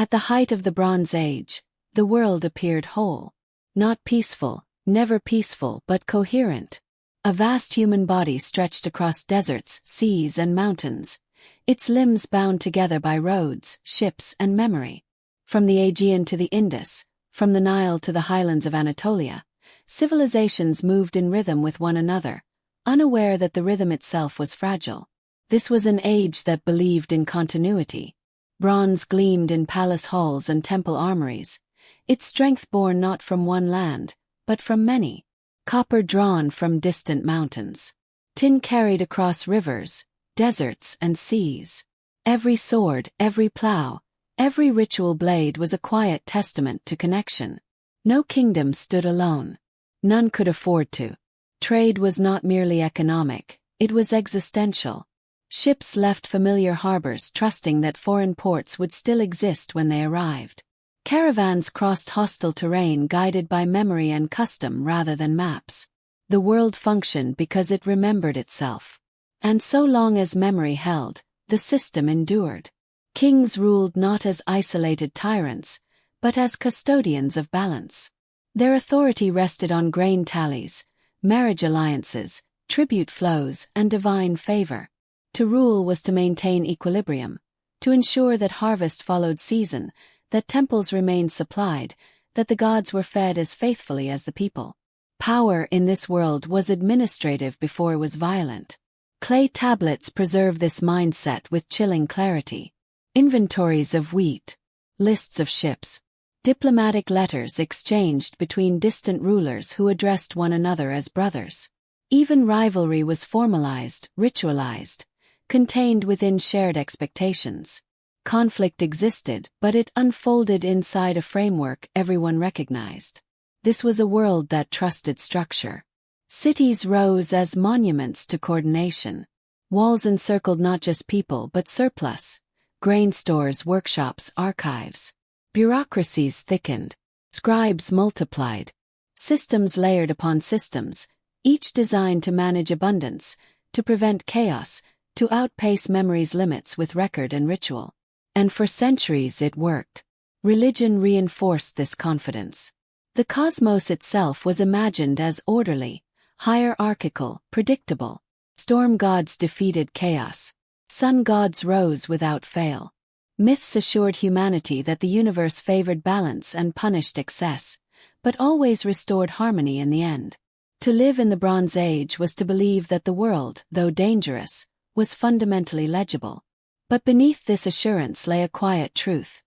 At the height of the Bronze Age, the world appeared whole. Not peaceful, never peaceful, but coherent. A vast human body stretched across deserts, seas, and mountains, its limbs bound together by roads, ships, and memory. From the Aegean to the Indus, from the Nile to the highlands of Anatolia, civilizations moved in rhythm with one another, unaware that the rhythm itself was fragile. This was an age that believed in continuity. Bronze gleamed in palace halls and temple armories, its strength born not from one land, but from many. Copper drawn from distant mountains. Tin carried across rivers, deserts, and seas. Every sword, every plow, every ritual blade was a quiet testament to connection. No kingdom stood alone. None could afford to. Trade was not merely economic, it was existential. Ships left familiar harbors trusting that foreign ports would still exist when they arrived. Caravans crossed hostile terrain guided by memory and custom rather than maps. The world functioned because it remembered itself. And so long as memory held, the system endured. Kings ruled not as isolated tyrants, but as custodians of balance. Their authority rested on grain tallies, marriage alliances, tribute flows, and divine favor. To rule was to maintain equilibrium, to ensure that harvest followed season, that temples remained supplied, that the gods were fed as faithfully as the people. Power in this world was administrative before it was violent. Clay tablets preserve this mindset with chilling clarity. Inventories of wheat, lists of ships, diplomatic letters exchanged between distant rulers who addressed one another as brothers. Even rivalry was formalized, ritualized, contained within shared expectations. Conflict existed, but it unfolded inside a framework everyone recognized. This was a world that trusted structure. Cities rose as monuments to coordination. Walls encircled not just people but surplus. Grain stores, workshops, archives. Bureaucracies thickened. Scribes multiplied. Systems layered upon systems, each designed to manage abundance, to prevent chaos, to outpace memory's limits with record and ritual. And for centuries it worked. Religion reinforced this confidence. The cosmos itself was imagined as orderly, hierarchical, predictable. Storm gods defeated chaos. Sun gods rose without fail. Myths assured humanity that the universe favored balance and punished excess, but always restored harmony in the end. To live in the Bronze Age was to believe that the world, though dangerous, was fundamentally legible. But beneath this assurance lay a quiet truth.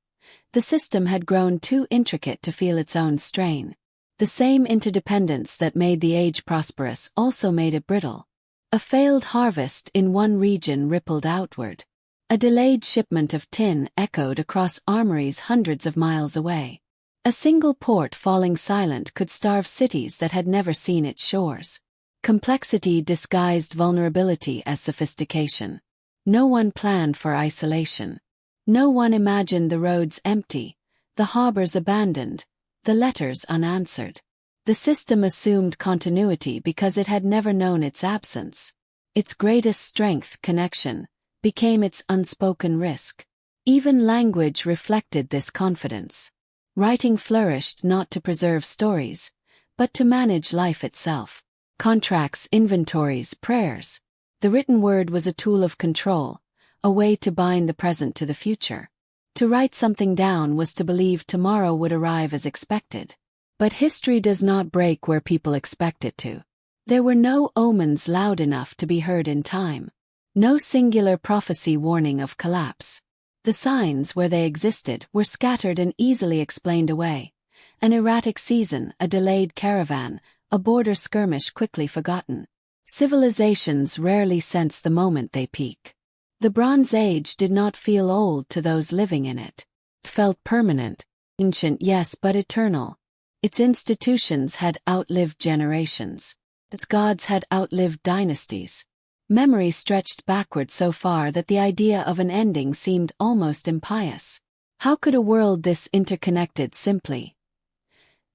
The system had grown too intricate to feel its own strain. The same interdependence that made the age prosperous also made it brittle. A failed harvest in one region rippled outward. A delayed shipment of tin echoed across armories hundreds of miles away. A single port falling silent could starve cities that had never seen its shores. Complexity disguised vulnerability as sophistication. No one planned for isolation. No one imagined the roads empty, the harbors abandoned, the letters unanswered. The system assumed continuity because it had never known its absence. Its greatest strength, connection, became its unspoken risk. Even language reflected this confidence. Writing flourished not to preserve stories, but to manage life itself. Contracts, inventories, prayers. The written word was a tool of control, a way to bind the present to the future. To write something down was to believe tomorrow would arrive as expected. But history does not break where people expect it to. There were no omens loud enough to be heard in time. No singular prophecy warning of collapse. The signs, where they existed, were scattered and easily explained away. An erratic season, a delayed caravan, a border skirmish quickly forgotten. Civilizations rarely sense the moment they peak. The Bronze Age did not feel old to those living in it. It felt permanent, ancient yes, but eternal. Its institutions had outlived generations. Its gods had outlived dynasties. Memory stretched backward so far that the idea of an ending seemed almost impious. How could a world this interconnected simply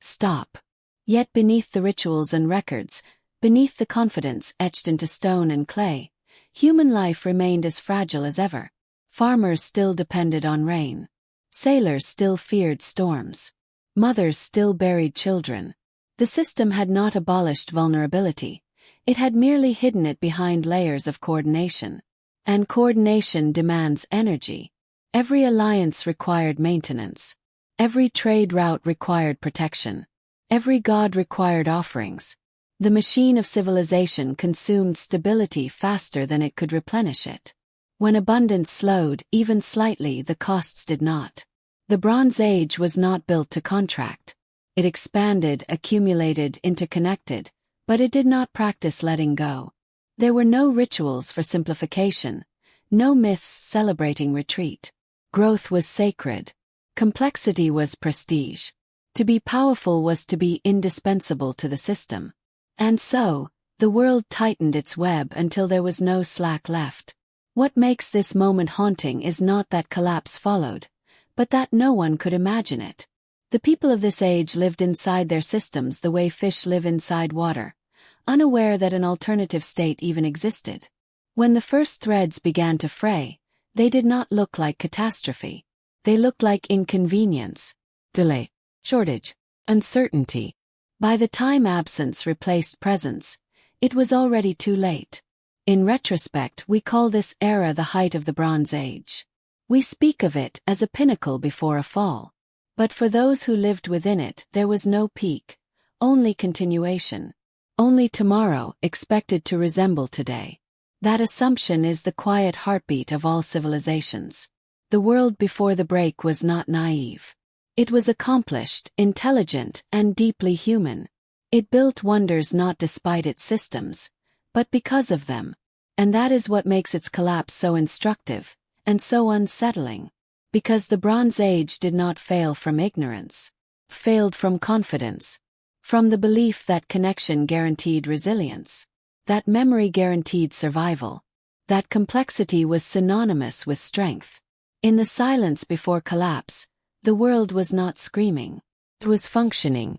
stop? Yet beneath the rituals and records, beneath the confidence etched into stone and clay, human life remained as fragile as ever. Farmers still depended on rain. Sailors still feared storms. Mothers still buried children. The system had not abolished vulnerability. It had merely hidden it behind layers of coordination. And coordination demands energy. Every alliance required maintenance. Every trade route required protection. Every god required offerings. The machine of civilization consumed stability faster than it could replenish it. When abundance slowed, even slightly, the costs did not. The Bronze Age was not built to contract. It expanded, accumulated, interconnected, but it did not practice letting go. There were no rituals for simplification, no myths celebrating retreat. Growth was sacred. Complexity was prestige. To be powerful was to be indispensable to the system. And so, the world tightened its web until there was no slack left. What makes this moment haunting is not that collapse followed, but that no one could imagine it. The people of this age lived inside their systems the way fish live inside water, unaware that an alternative state even existed. When the first threads began to fray, they did not look like catastrophe. They looked like inconvenience, delay, shortage, uncertainty. By the time absence replaced presence, it was already too late. In retrospect, we call this era the height of the Bronze Age. We speak of it as a pinnacle before a fall. But for those who lived within it, there was no peak, only continuation. Only tomorrow expected to resemble today. That assumption is the quiet heartbeat of all civilizations. The world before the break was not naive. It was accomplished, intelligent, and deeply human. It built wonders not despite its systems, but because of them. And that is what makes its collapse so instructive, and so unsettling. Because the Bronze Age did not fail from ignorance. Failed from confidence. From the belief that connection guaranteed resilience. That memory guaranteed survival. That complexity was synonymous with strength. In the silence before collapse, the world was not screaming. It was functioning.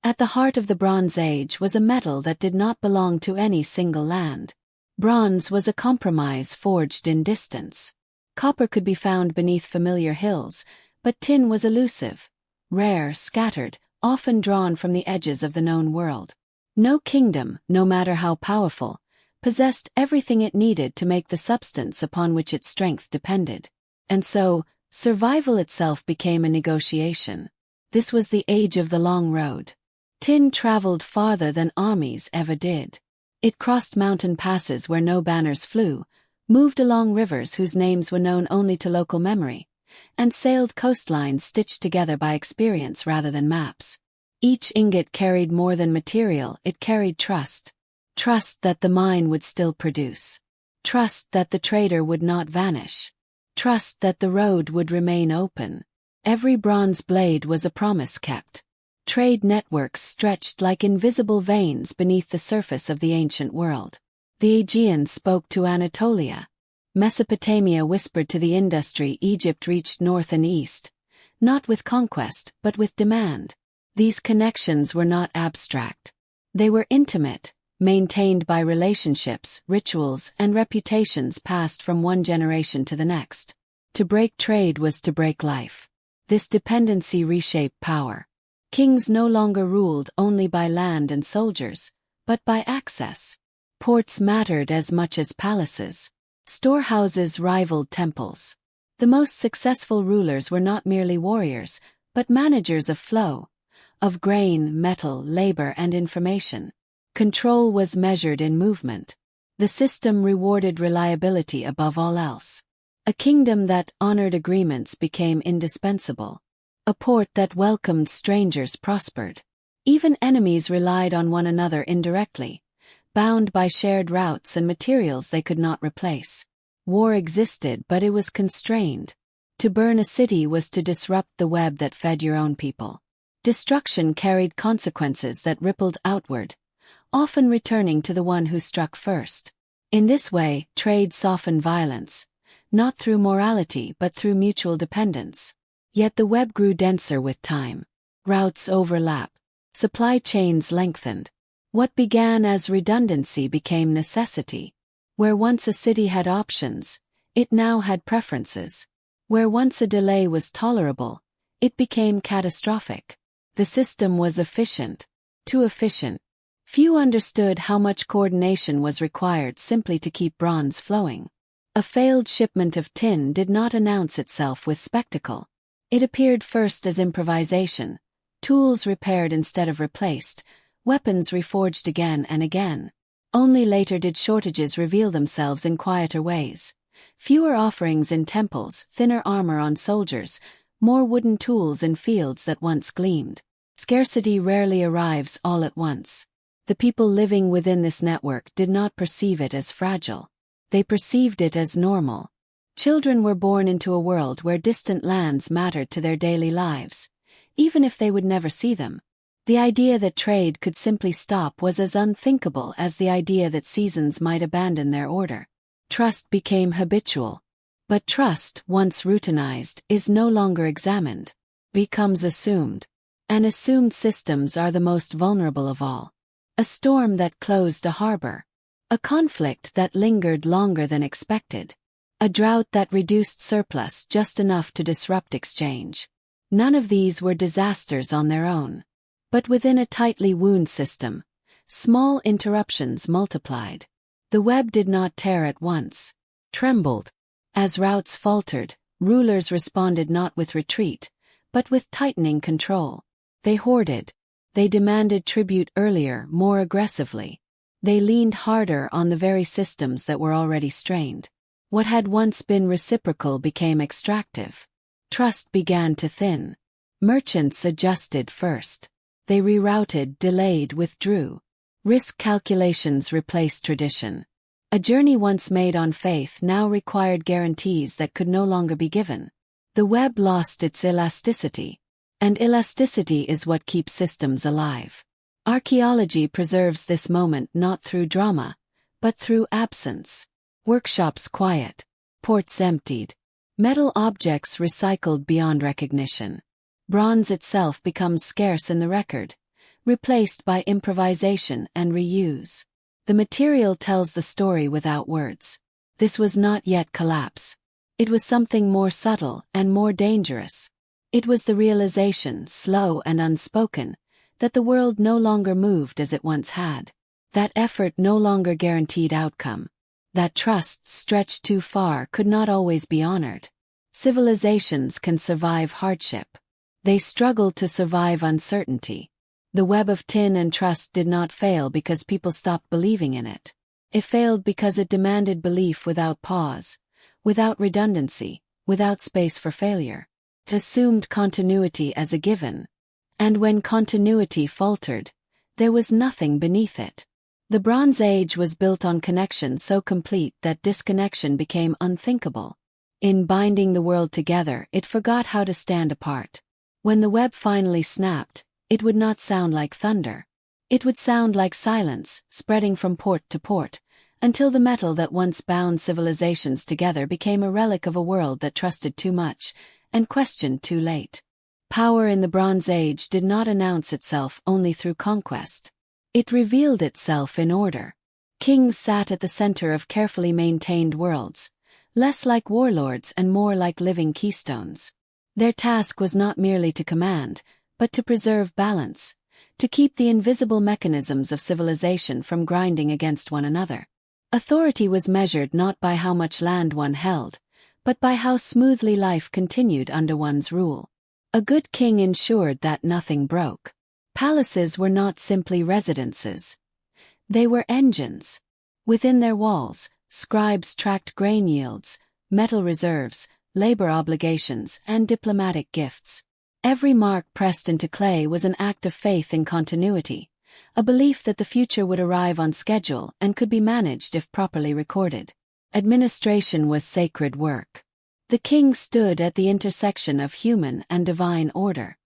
At the heart of the Bronze Age was a metal that did not belong to any single land. Bronze was a compromise forged in distance. Copper could be found beneath familiar hills, but tin was elusive, rare, scattered, often drawn from the edges of the known world. No kingdom, no matter how powerful, possessed everything it needed to make the substance upon which its strength depended. And so, survival itself became a negotiation. This was the age of the long road. Tin traveled farther than armies ever did. It crossed mountain passes where no banners flew, moved along rivers whose names were known only to local memory, and sailed coastlines stitched together by experience rather than maps. Each ingot carried more than material, it carried trust. Trust that the mine would still produce. Trust that the trader would not vanish. Trust that the road would remain open. Every bronze blade was a promise kept. Trade networks stretched like invisible veins beneath the surface of the ancient world. The Aegean spoke to Anatolia. Mesopotamia whispered to the industry. Egypt reached north and east, not with conquest, but with demand. These connections were not abstract. They were intimate, maintained by relationships, rituals, and reputations passed from one generation to the next. To break trade was to break life. This dependency reshaped power. Kings no longer ruled only by land and soldiers, but by access. Ports mattered as much as palaces. Storehouses rivaled temples. The most successful rulers were not merely warriors, but managers of flow, of grain, metal, labor, and information. Control was measured in movement. The system rewarded reliability above all else. A kingdom that honored agreements became indispensable. A port that welcomed strangers prospered. Even enemies relied on one another indirectly, bound by shared routes and materials they could not replace. War existed, but it was constrained. To burn a city was to disrupt the web that fed your own people. Destruction carried consequences that rippled outward, often returning to the one who struck first. In this way, trade softened violence, not through morality but through mutual dependence. Yet the web grew denser with time. Routes overlapped. Supply chains lengthened. What began as redundancy became necessity. Where once a city had options, it now had preferences. Where once a delay was tolerable, it became catastrophic. The system was efficient. Too efficient. Few understood how much coordination was required simply to keep bronze flowing. A failed shipment of tin did not announce itself with spectacle. It appeared first as improvisation, tools repaired instead of replaced, weapons reforged again and again. Only later did shortages reveal themselves in quieter ways. Fewer offerings in temples, thinner armor on soldiers, more wooden tools in fields that once gleamed. Scarcity rarely arrives all at once. The people living within this network did not perceive it as fragile. They perceived it as normal. Children were born into a world where distant lands mattered to their daily lives, even if they would never see them. The idea that trade could simply stop was as unthinkable as the idea that seasons might abandon their order. Trust became habitual. But trust, once routinized, is no longer examined, becomes assumed. And assumed systems are the most vulnerable of all. A storm that closed a harbor. A conflict that lingered longer than expected. A drought that reduced surplus just enough to disrupt exchange. None of these were disasters on their own. But within a tightly wound system, small interruptions multiplied. The web did not tear at once. Trembled. As routes faltered, rulers responded not with retreat, but with tightening control. They hoarded. They demanded tribute earlier, more aggressively. They leaned harder on the very systems that were already strained. What had once been reciprocal became extractive. Trust began to thin. Merchants adjusted first. They rerouted, delayed, withdrew. Risk calculations replaced tradition. A journey once made on faith now required guarantees that could no longer be given. The web lost its elasticity. And elasticity is what keeps systems alive. Archaeology preserves this moment not through drama, but through absence. Workshops quiet. Ports emptied. Metal objects recycled beyond recognition. Bronze itself becomes scarce in the record, replaced by improvisation and reuse. The material tells the story without words. This was not yet collapse. It was something more subtle and more dangerous. It was the realization, slow and unspoken, that the world no longer moved as it once had. That effort no longer guaranteed outcome. That trust stretched too far could not always be honored. Civilizations can survive hardship. They struggled to survive uncertainty. The web of tin and trust did not fail because people stopped believing in it. It failed because it demanded belief without pause, without redundancy, without space for failure. It assumed continuity as a given. And when continuity faltered, there was nothing beneath it. The Bronze Age was built on connection so complete that disconnection became unthinkable. In binding the world together, it forgot how to stand apart. When the web finally snapped, it would not sound like thunder. It would sound like silence, spreading from port to port, until the metal that once bound civilizations together became a relic of a world that trusted too much and questioned too late. Power in the Bronze Age did not announce itself only through conquest. It revealed itself in order. Kings sat at the center of carefully maintained worlds, less like warlords and more like living keystones. Their task was not merely to command, but to preserve balance, to keep the invisible mechanisms of civilization from grinding against one another. Authority was measured not by how much land one held, but by how smoothly life continued under one's rule. A good king ensured that nothing broke. Palaces were not simply residences. They were engines. Within their walls, scribes tracked grain yields, metal reserves, labor obligations, and diplomatic gifts. Every mark pressed into clay was an act of faith in continuity, a belief that the future would arrive on schedule and could be managed if properly recorded. Administration was sacred work. The king stood at the intersection of human and divine order.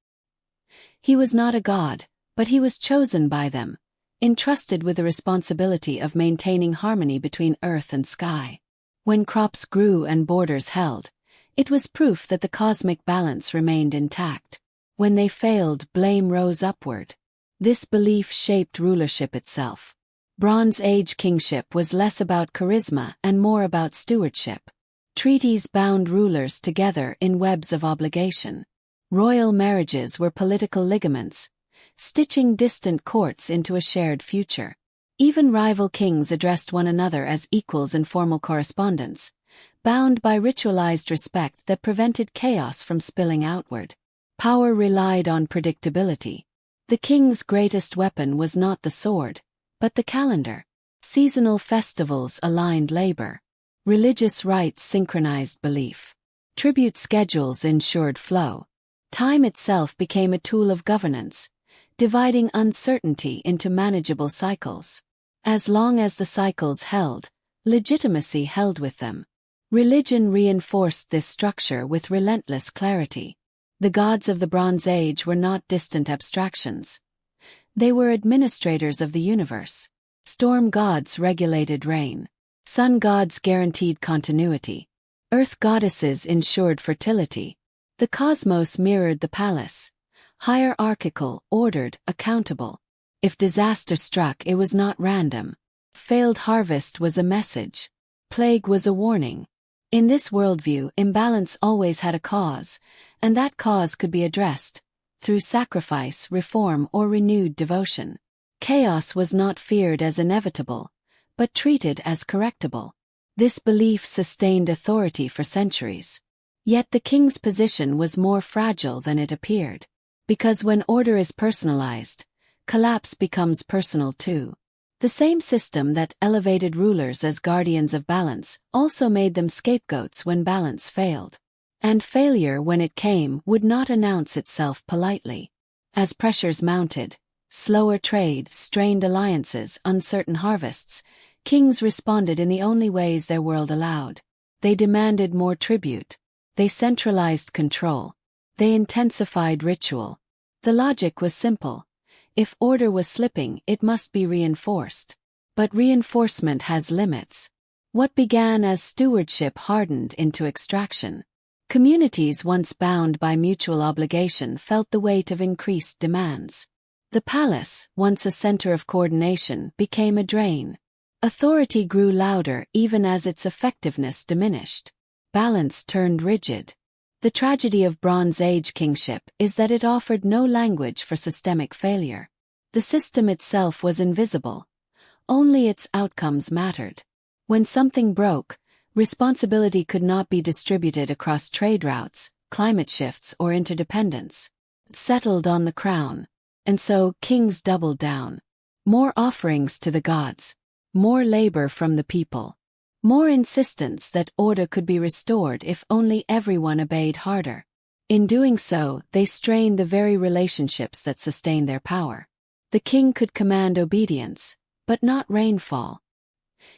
He was not a god, but he was chosen by them, entrusted with the responsibility of maintaining harmony between earth and sky. When crops grew and borders held, it was proof that the cosmic balance remained intact. When they failed, blame rose upward. This belief shaped rulership itself. Bronze Age kingship was less about charisma and more about stewardship. Treaties bound rulers together in webs of obligation. Royal marriages were political ligaments, stitching distant courts into a shared future. Even rival kings addressed one another as equals in formal correspondence, bound by ritualized respect that prevented chaos from spilling outward. Power relied on predictability. The king's greatest weapon was not the sword, but the calendar. Seasonal festivals aligned labor. Religious rites synchronized belief. Tribute schedules ensured flow. Time itself became a tool of governance, dividing uncertainty into manageable cycles. As long as the cycles held, legitimacy held with them. Religion reinforced this structure with relentless clarity. The gods of the Bronze Age were not distant abstractions. They were administrators of the universe. Storm gods regulated rain. Sun gods guaranteed continuity. Earth goddesses ensured fertility. The cosmos mirrored the palace. Hierarchical, ordered, accountable. If disaster struck, it was not random. Failed harvest was a message. Plague was a warning. In this worldview, imbalance always had a cause, and that cause could be addressed through sacrifice, reform, or renewed devotion. Chaos was not feared as inevitable, but treated as correctable. This belief sustained authority for centuries. Yet the king's position was more fragile than it appeared. Because when order is personalized, collapse becomes personal too. The same system that elevated rulers as guardians of balance also made them scapegoats when balance failed. And failure, when it came, would not announce itself politely. As pressures mounted, slower trade, strained alliances, uncertain harvests, kings responded in the only ways their world allowed. They demanded more tribute. They centralized control. They intensified ritual. The logic was simple. If order was slipping, it must be reinforced. But reinforcement has limits. What began as stewardship hardened into extraction. Communities once bound by mutual obligation felt the weight of increased demands. The palace, once a center of coordination, became a drain. Authority grew louder even as its effectiveness diminished. Balance turned rigid. The tragedy of Bronze Age kingship is that it offered no language for systemic failure. The system itself was invisible. Only its outcomes mattered. When something broke, responsibility could not be distributed across trade routes, climate shifts, or interdependence. It settled on the crown. And so kings doubled down. More offerings to the gods. More labor from the people. More insistence that order could be restored if only everyone obeyed harder. In doing so, they strained the very relationships that sustained their power. The king could command obedience, but not rainfall.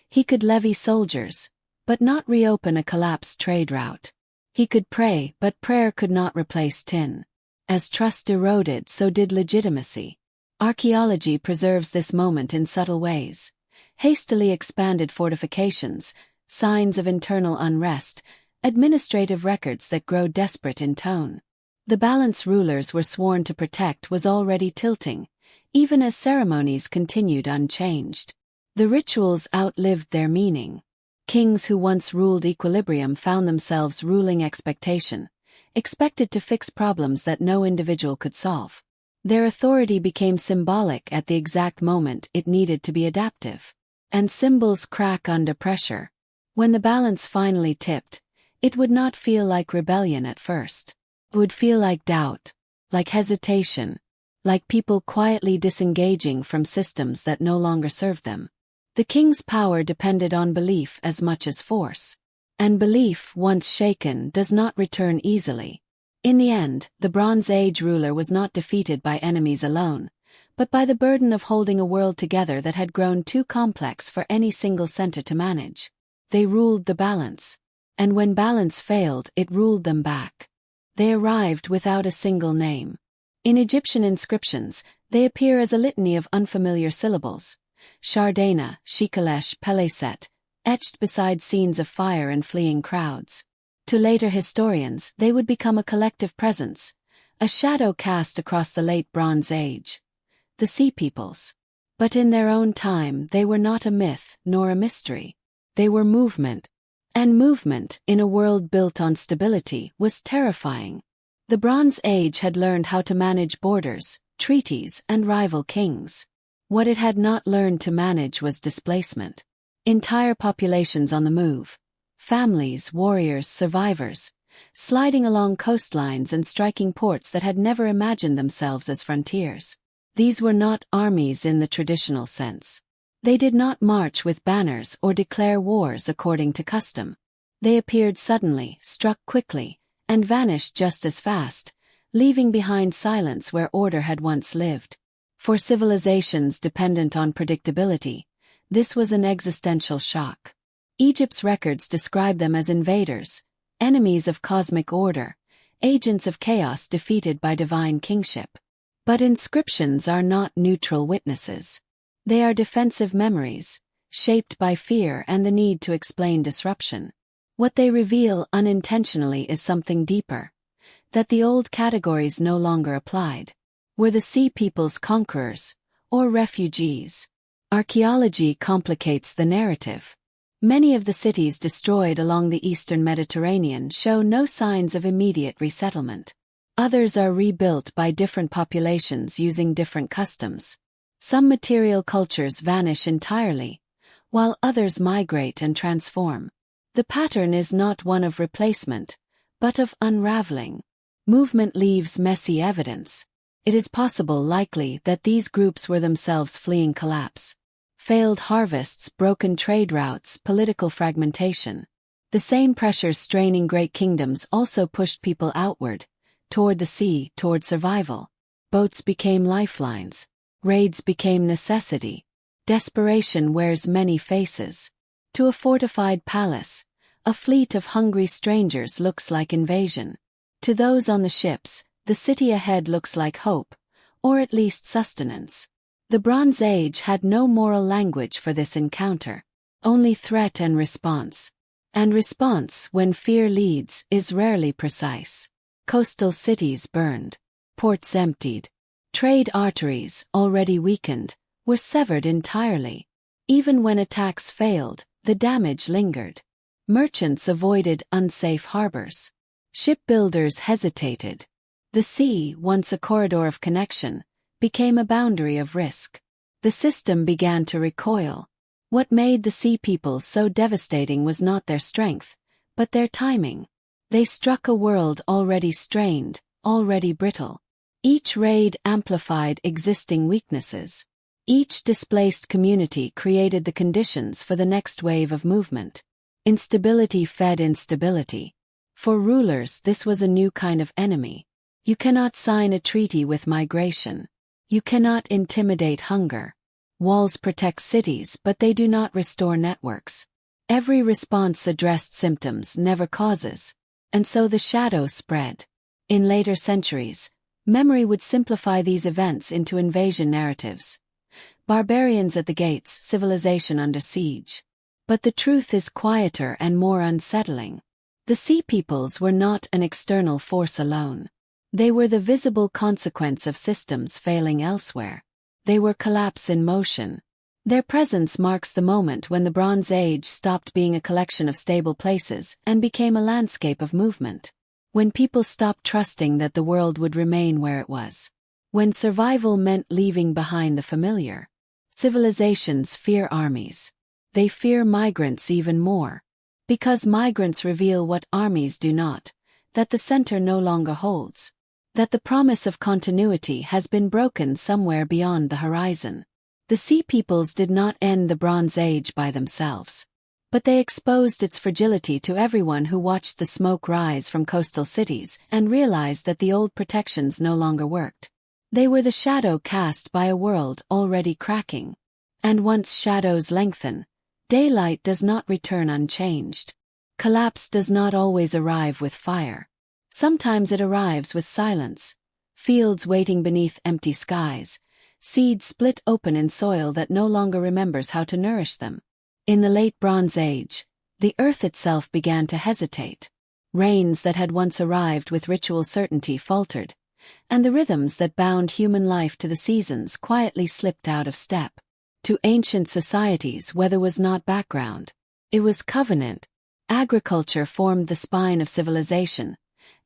He could levy soldiers, but not reopen a collapsed trade route. He could pray, but prayer could not replace tin. As trust eroded, so did legitimacy. Archaeology preserves this moment in subtle ways. Hastily expanded fortifications, signs of internal unrest, administrative records that grow desperate in tone. The balance rulers were sworn to protect was already tilting, even as ceremonies continued unchanged. The rituals outlived their meaning. Kings who once ruled equilibrium found themselves ruling expectation, expected to fix problems that no individual could solve. Their authority became symbolic at the exact moment it needed to be adaptive. And symbols crack under pressure. When the balance finally tipped, it would not feel like rebellion at first. It would feel like doubt, like hesitation, like people quietly disengaging from systems that no longer served them. The king's power depended on belief as much as force. And belief, once shaken, does not return easily. In the end, the Bronze Age ruler was not defeated by enemies alone, but by the burden of holding a world together that had grown too complex for any single center to manage. They ruled the balance. And when balance failed, it ruled them back. They arrived without a single name. In Egyptian inscriptions, they appear as a litany of unfamiliar syllables. Shardana, Shikalesh, Peleset, etched beside scenes of fire and fleeing crowds. To later historians, they would become a collective presence, a shadow cast across the late Bronze Age. The Sea Peoples. But in their own time, they were not a myth nor a mystery. They were movement. And movement, in a world built on stability, was terrifying. The Bronze Age had learned how to manage borders, treaties, and rival kings. What it had not learned to manage was displacement. Entire populations on the move. Families, warriors, survivors, sliding along coastlines and striking ports that had never imagined themselves as frontiers. These were not armies in the traditional sense. They did not march with banners or declare wars according to custom. They appeared suddenly, struck quickly, and vanished just as fast, leaving behind silence where order had once lived. For civilizations dependent on predictability, this was an existential shock. Egypt's records describe them as invaders, enemies of cosmic order, agents of chaos defeated by divine kingship. But inscriptions are not neutral witnesses. They are defensive memories, shaped by fear and the need to explain disruption. What they reveal unintentionally is something deeper, that the old categories no longer applied. Were the sea peoples conquerors, or refugees? Archaeology complicates the narrative. Many of the cities destroyed along the eastern Mediterranean show no signs of immediate resettlement. Others are rebuilt by different populations using different customs. Some material cultures vanish entirely, while others migrate and transform. The pattern is not one of replacement, but of unraveling. Movement leaves messy evidence. It is possible, likely, that these groups were themselves fleeing collapse. Failed harvests, broken trade routes, political fragmentation. The same pressures straining great kingdoms also pushed people outward, toward the sea, toward survival. Boats became lifelines. Raids became necessity. Desperation wears many faces. To a fortified palace, a fleet of hungry strangers looks like invasion. To those on the ships, the city ahead looks like hope, or at least sustenance. The Bronze Age had no moral language for this encounter, only threat and response. And response, when fear leads, is rarely precise. Coastal cities burned. Ports emptied. Trade arteries, already weakened, were severed entirely. Even when attacks failed, the damage lingered. Merchants avoided unsafe harbors. Shipbuilders hesitated. The sea, once a corridor of connection, became a boundary of risk. The system began to recoil. What made the sea peoples so devastating was not their strength, but their timing. They struck a world already strained, already brittle. Each raid amplified existing weaknesses. Each displaced community created the conditions for the next wave of movement. Instability fed instability. For rulers, this was a new kind of enemy. You cannot sign a treaty with migration. You cannot intimidate hunger. Walls protect cities, but they do not restore networks. Every response addressed symptoms, never causes. And so the shadow spread. In later centuries, memory would simplify these events into invasion narratives. Barbarians at the gates, civilization under siege. But the truth is quieter and more unsettling. The sea peoples were not an external force alone. They were the visible consequence of systems failing elsewhere. They were collapse in motion. Their presence marks the moment when the Bronze Age stopped being a collection of stable places and became a landscape of movement. When people stopped trusting that the world would remain where it was. When survival meant leaving behind the familiar. Civilizations fear armies. They fear migrants even more. Because migrants reveal what armies do not, that the center no longer holds. That the promise of continuity has been broken somewhere beyond the horizon. The sea peoples did not end the Bronze Age by themselves. But they exposed its fragility to everyone who watched the smoke rise from coastal cities and realized that the old protections no longer worked. They were the shadow cast by a world already cracking. And once shadows lengthen, daylight does not return unchanged. Collapse does not always arrive with fire. Sometimes it arrives with silence. Fields waiting beneath empty skies. Seeds split open in soil that no longer remembers how to nourish them. In the late Bronze Age, the earth itself began to hesitate. Rains that had once arrived with ritual certainty faltered, and the rhythms that bound human life to the seasons quietly slipped out of step. To ancient societies, weather was not background. It was covenant. Agriculture formed the spine of civilization,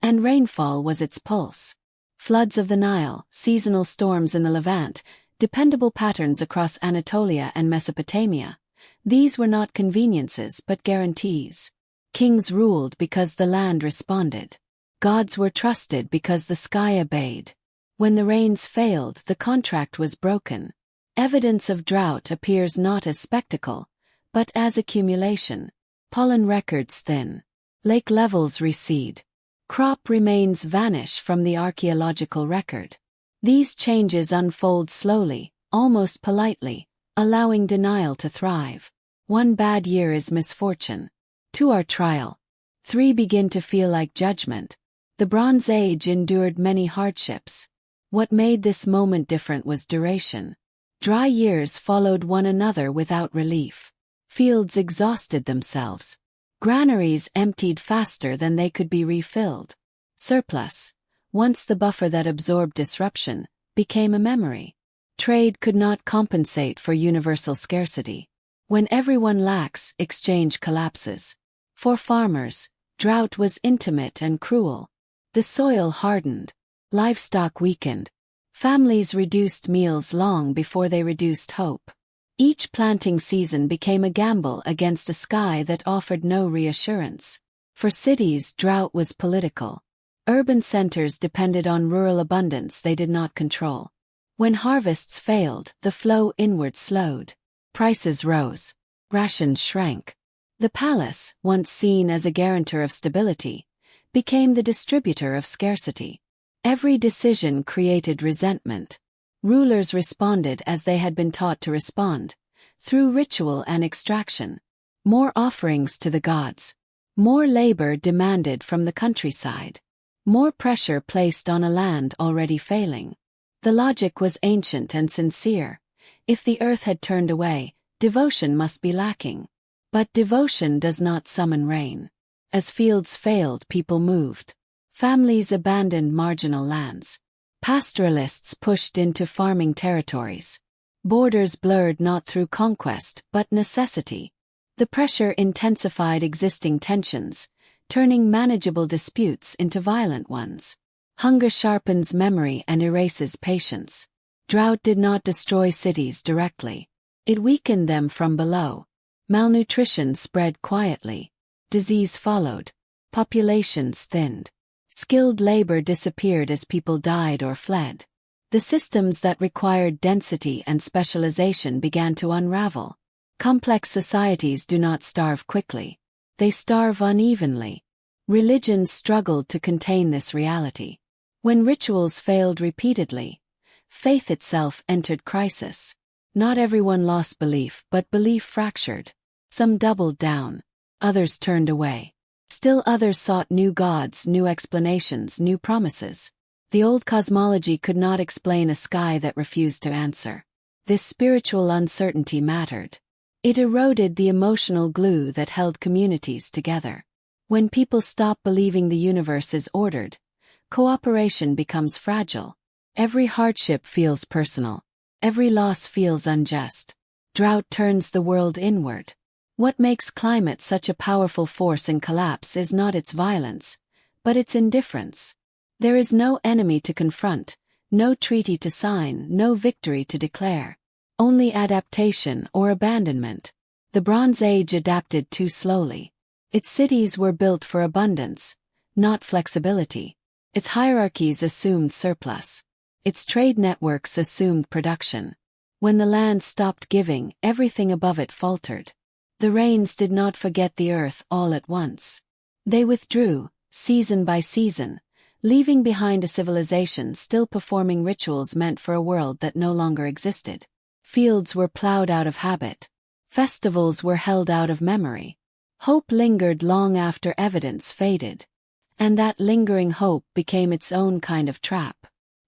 and rainfall was its pulse. Floods of the Nile, seasonal storms in the Levant, dependable patterns across Anatolia and Mesopotamia. These were not conveniences but guarantees. Kings ruled because the land responded. Gods were trusted because the sky obeyed. When the rains failed, the contract was broken. Evidence of drought appears not as spectacle, but as accumulation. Pollen records thin. Lake levels recede. Crop remains vanish from the archaeological record. These changes unfold slowly, almost politely, allowing denial to thrive. 1 bad year is misfortune. 2 are trial. 3 begin to feel like judgment. The Bronze Age endured many hardships. What made this moment different was duration. Dry years followed one another without relief. Fields exhausted themselves. Granaries emptied faster than they could be refilled. Surplus, once the buffer that absorbed disruption, became a memory. Trade could not compensate for universal scarcity. When everyone lacks, exchange collapses. For farmers, drought was intimate and cruel. The soil hardened. Livestock weakened. Families reduced meals long before they reduced hope. Each planting season became a gamble against a sky that offered no reassurance. For cities, drought was political. Urban centers depended on rural abundance they did not control. When harvests failed, the flow inward slowed. Prices rose. Rations shrank. The palace, once seen as a guarantor of stability, became the distributor of scarcity. Every decision created resentment. Rulers responded as they had been taught to respond, through ritual and extraction. More offerings to the gods. More labor demanded from the countryside. More pressure placed on a land already failing. The logic was ancient and sincere. If the earth had turned away, devotion must be lacking. But devotion does not summon rain. As fields failed, people moved. Families abandoned marginal lands. Pastoralists pushed into farming territories. Borders blurred not through conquest but necessity. The pressure intensified existing tensions, turning manageable disputes into violent ones. Hunger sharpens memory and erases patience. Drought did not destroy cities directly. It weakened them from below. Malnutrition spread quietly. Disease followed. Populations thinned. Skilled labor disappeared as people died or fled. The systems that required density and specialization began to unravel. Complex societies do not starve quickly. They starve unevenly. Religions struggled to contain this reality. When rituals failed repeatedly, faith itself entered crisis. Not everyone lost belief, but belief fractured. Some doubled down. Others turned away. Still others sought new gods, new explanations, new promises. The old cosmology could not explain a sky that refused to answer. This spiritual uncertainty mattered. It eroded the emotional glue that held communities together. When people stop believing the universe is ordered, cooperation becomes fragile. Every hardship feels personal. Every loss feels unjust. Drought turns the world inward. What makes climate such a powerful force in collapse is not its violence, but its indifference. There is no enemy to confront, no treaty to sign, no victory to declare. Only adaptation or abandonment. The Bronze Age adapted too slowly. Its cities were built for abundance, not flexibility. Its hierarchies assumed surplus. Its trade networks assumed production. When the land stopped giving, everything above it faltered. The rains did not forget the earth all at once. They withdrew, season by season, leaving behind a civilization still performing rituals meant for a world that no longer existed. Fields were plowed out of habit. Festivals were held out of memory. Hope lingered long after evidence faded. And that lingering hope became its own kind of trap.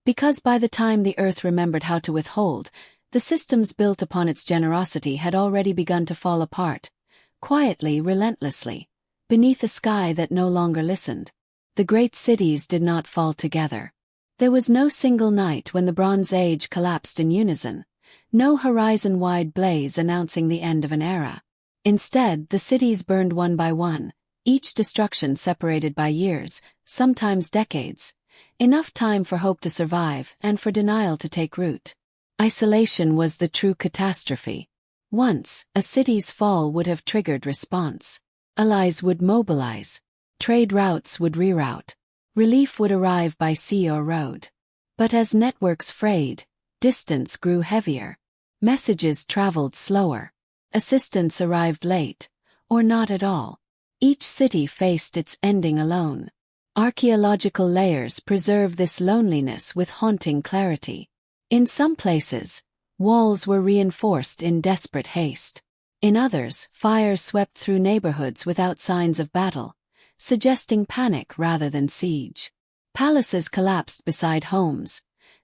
Because by the time the earth remembered how to withhold, the systems built upon its generosity had already begun to fall apart, quietly, relentlessly, beneath a sky that no longer listened. The great cities did not fall together. There was no single night when the Bronze Age collapsed in unison, no horizon-wide blaze announcing the end of an era. Instead, the cities burned one by one, each destruction separated by years, sometimes decades, enough time for hope to survive and for denial to take root. Isolation was the true catastrophe. Once, a city's fall would have triggered response. Allies would mobilize. Trade routes would reroute. Relief would arrive by sea or road. But as networks frayed, distance grew heavier. Messages traveled slower. Assistance arrived late, or not at all. Each city faced its ending alone. Archaeological layers preserve this loneliness with haunting clarity. In some places, walls were reinforced in desperate haste. In others, fires swept through neighborhoods without signs of battle, suggesting panic rather than siege. Palaces collapsed beside homes,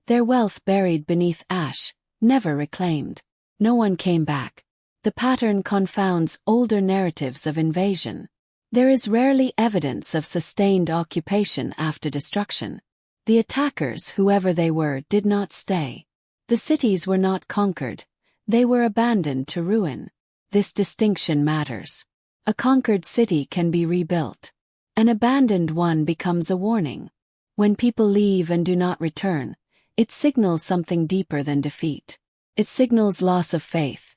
their wealth buried beneath ash, never reclaimed. No one came back. The pattern confounds older narratives of invasion. There is rarely evidence of sustained occupation after destruction. The attackers, whoever they were, did not stay. The cities were not conquered. They were abandoned to ruin. This distinction matters. A conquered city can be rebuilt. An abandoned one becomes a warning. When people leave and do not return, it signals something deeper than defeat. It signals loss of faith.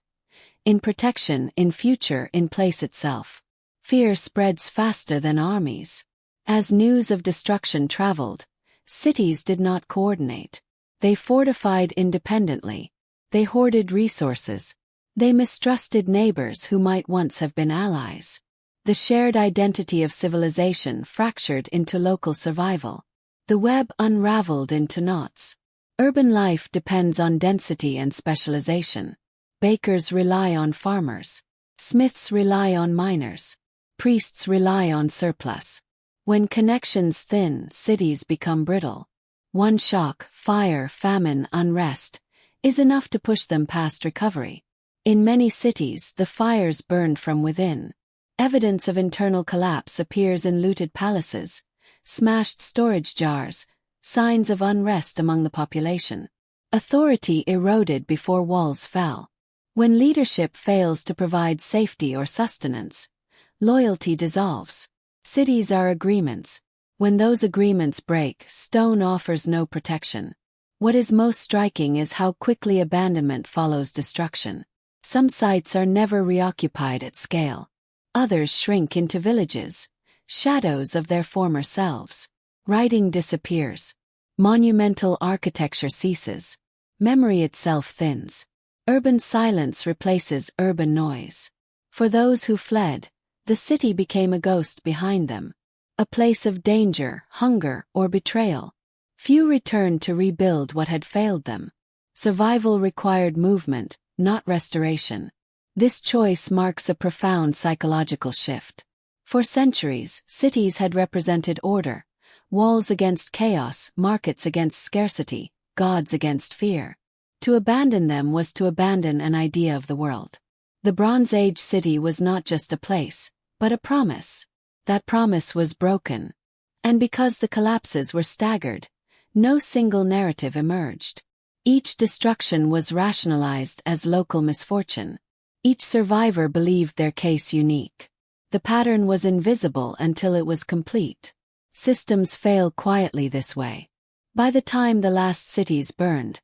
In protection, in future, in place itself. Fear spreads faster than armies. As news of destruction traveled, cities did not coordinate. They fortified independently. They hoarded resources. They mistrusted neighbors who might once have been allies. The shared identity of civilization fractured into local survival. The web unraveled into knots. Urban life depends on density and specialization. Bakers rely on farmers. Smiths rely on miners. Priests rely on surplus. When connections thin, cities become brittle. One shock, fire, famine, unrest, is enough to push them past recovery. In many cities, the fires burned from within. Evidence of internal collapse appears in looted palaces, smashed storage jars, signs of unrest among the population. Authority eroded before walls fell. When leadership fails to provide safety or sustenance, loyalty dissolves. Cities are agreements. When those agreements break, stone offers no protection. What is most striking is how quickly abandonment follows destruction. Some sites are never reoccupied at scale. Others shrink into villages, shadows of their former selves. Writing disappears. Monumental architecture ceases. Memory itself thins. Urban silence replaces urban noise. For those who fled, the city became a ghost behind them. A place of danger, hunger, or betrayal. Few returned to rebuild what had failed them. Survival required movement, not restoration. This choice marks a profound psychological shift. For centuries, cities had represented order, walls against chaos, markets against scarcity, gods against fear. To abandon them was to abandon an idea of the world. The Bronze Age city was not just a place, but a promise. That promise was broken. And because the collapses were staggered, no single narrative emerged. Each destruction was rationalized as local misfortune. Each survivor believed their case unique. The pattern was invisible until it was complete. Systems fail quietly this way. By the time the last cities burned,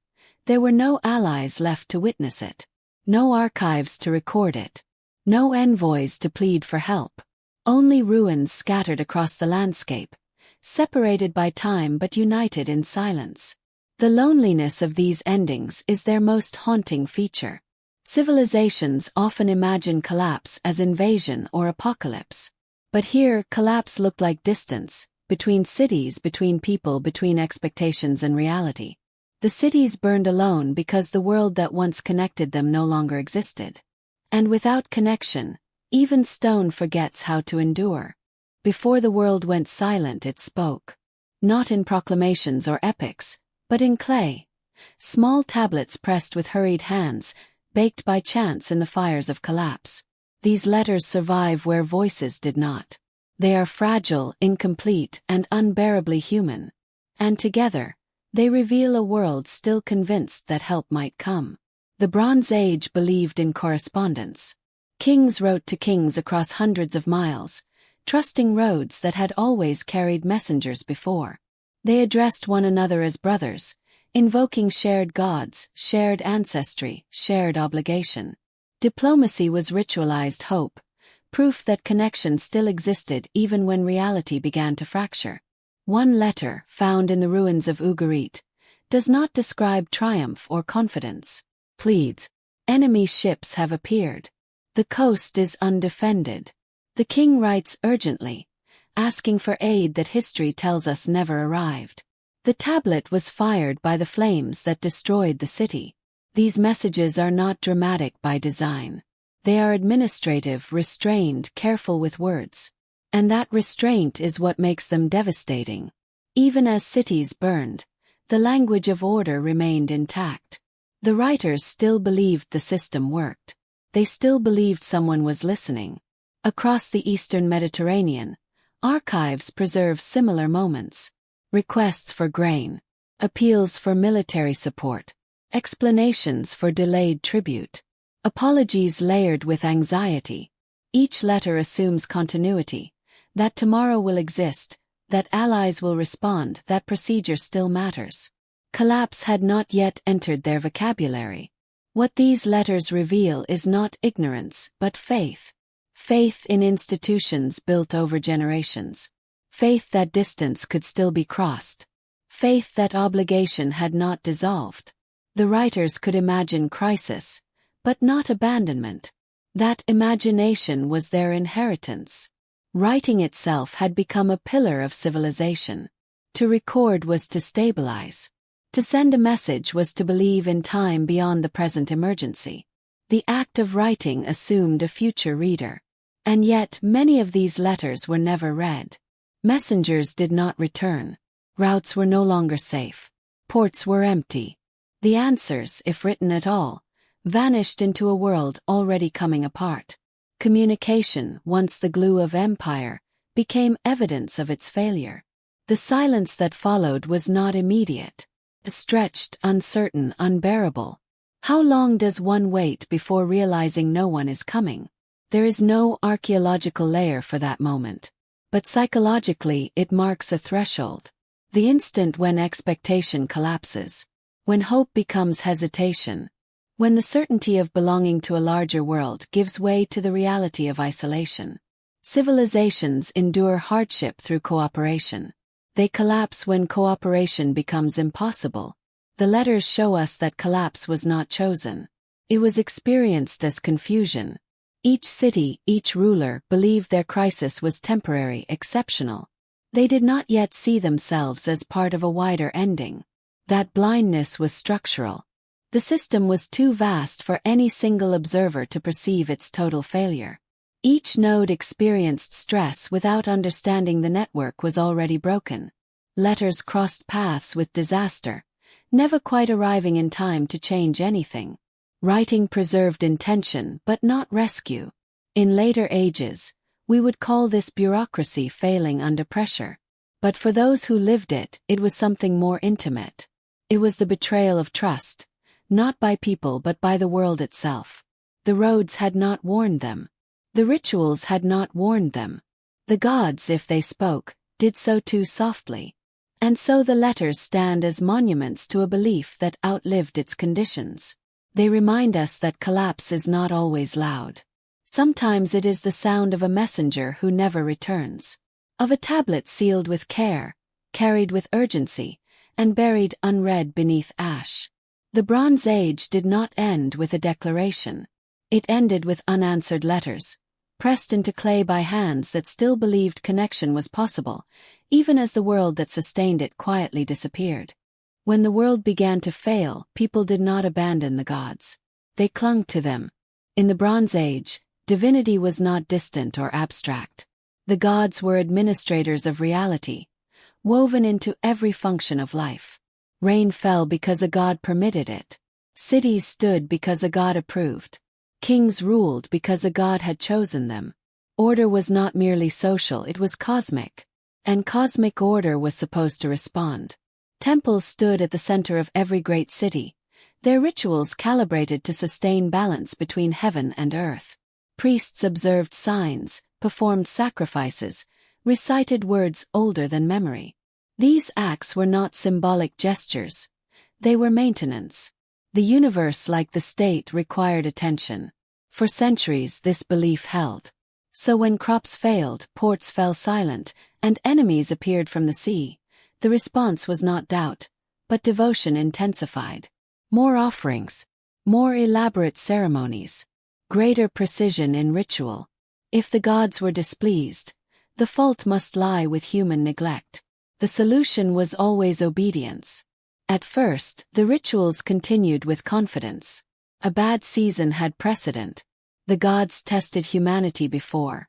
there were no allies left to witness it. No archives to record it. No envoys to plead for help. Only ruins scattered across the landscape, separated by time but united in silence. The loneliness of these endings is their most haunting feature. Civilizations often imagine collapse as invasion or apocalypse. But here, collapse looked like distance, between cities, between people, between expectations and reality. The cities burned alone because the world that once connected them no longer existed. And without connection, even stone forgets how to endure. Before the world went silent, it spoke. Not in proclamations or epics, but in clay. Small tablets pressed with hurried hands, baked by chance in the fires of collapse. These letters survive where voices did not. They are fragile, incomplete, and unbearably human. And together, they reveal a world still convinced that help might come. The Bronze Age believed in correspondence. Kings wrote to kings across hundreds of miles, trusting roads that had always carried messengers before. They addressed one another as brothers, invoking shared gods, shared ancestry, shared obligation. Diplomacy was ritualized hope, proof that connection still existed even when reality began to fracture. One letter, found in the ruins of Ugarit, does not describe triumph or confidence. Pleads, enemy ships have appeared. The coast is undefended. The king writes urgently, asking for aid that history tells us never arrived. The tablet was fired by the flames that destroyed the city. These messages are not dramatic by design. They are administrative, restrained, careful with words. And that restraint is what makes them devastating. Even as cities burned, the language of order remained intact. The writers still believed the system worked. They still believed someone was listening. Across the eastern Mediterranean, archives preserve similar moments. Requests for grain, appeals for military support, explanations for delayed tribute, apologies layered with anxiety. Each letter assumes continuity, that tomorrow will exist, that allies will respond, that procedure still matters. Collapse had not yet entered their vocabulary. What these letters reveal is not ignorance, but faith. Faith in institutions built over generations. Faith that distance could still be crossed. Faith that obligation had not dissolved. The writers could imagine crisis, but not abandonment. That imagination was their inheritance. Writing itself had become a pillar of civilization. To record was to stabilize. To send a message was to believe in time beyond the present emergency. The act of writing assumed a future reader. And yet many of these letters were never read. Messengers did not return. Routes were no longer safe. Ports were empty. The answers, if written at all, vanished into a world already coming apart. Communication, once the glue of empire, became evidence of its failure. The silence that followed was not immediate. Stretched, uncertain, unbearable. How long does one wait before realizing no one is coming? There is no archaeological layer for that moment. But psychologically it marks a threshold. The instant when expectation collapses. When hope becomes hesitation. When the certainty of belonging to a larger world gives way to the reality of isolation. Civilizations endure hardship through cooperation. They collapse when cooperation becomes impossible. The letters show us that collapse was not chosen. It was experienced as confusion. Each city, each ruler believed their crisis was temporary, exceptional. They did not yet see themselves as part of a wider ending. That blindness was structural. The system was too vast for any single observer to perceive its total failure. Each node experienced stress without understanding the network was already broken. Letters crossed paths with disaster, never quite arriving in time to change anything. Writing preserved intention but not rescue. In later ages, we would call this bureaucracy failing under pressure. But for those who lived it, it was something more intimate. It was the betrayal of trust, not by people but by the world itself. The roads had not warned them. The rituals had not warned them. The gods, if they spoke, did so too softly. And so the letters stand as monuments to a belief that outlived its conditions. They remind us that collapse is not always loud. Sometimes it is the sound of a messenger who never returns. Of a tablet sealed with care, carried with urgency, and buried unread beneath ash. The Bronze Age did not end with a declaration. It ended with unanswered letters, pressed into clay by hands that still believed connection was possible, even as the world that sustained it quietly disappeared. When the world began to fail, people did not abandon the gods. They clung to them. In the Bronze Age, divinity was not distant or abstract. The gods were administrators of reality, woven into every function of life. Rain fell because a god permitted it. Cities stood because a god approved. Kings ruled because a god had chosen them. Order was not merely social, it was cosmic. And cosmic order was supposed to respond. Temples stood at the center of every great city, their rituals calibrated to sustain balance between heaven and earth. Priests observed signs, performed sacrifices, recited words older than memory. These acts were not symbolic gestures. They were maintenance. The universe, like the state, required attention. For centuries this belief held. So when crops failed, ports fell silent, and enemies appeared from the sea, the response was not doubt, but devotion intensified. More offerings, more elaborate ceremonies, greater precision in ritual. If the gods were displeased, the fault must lie with human neglect. The solution was always obedience. At first, the rituals continued with confidence. A bad season had precedent. The gods tested humanity before.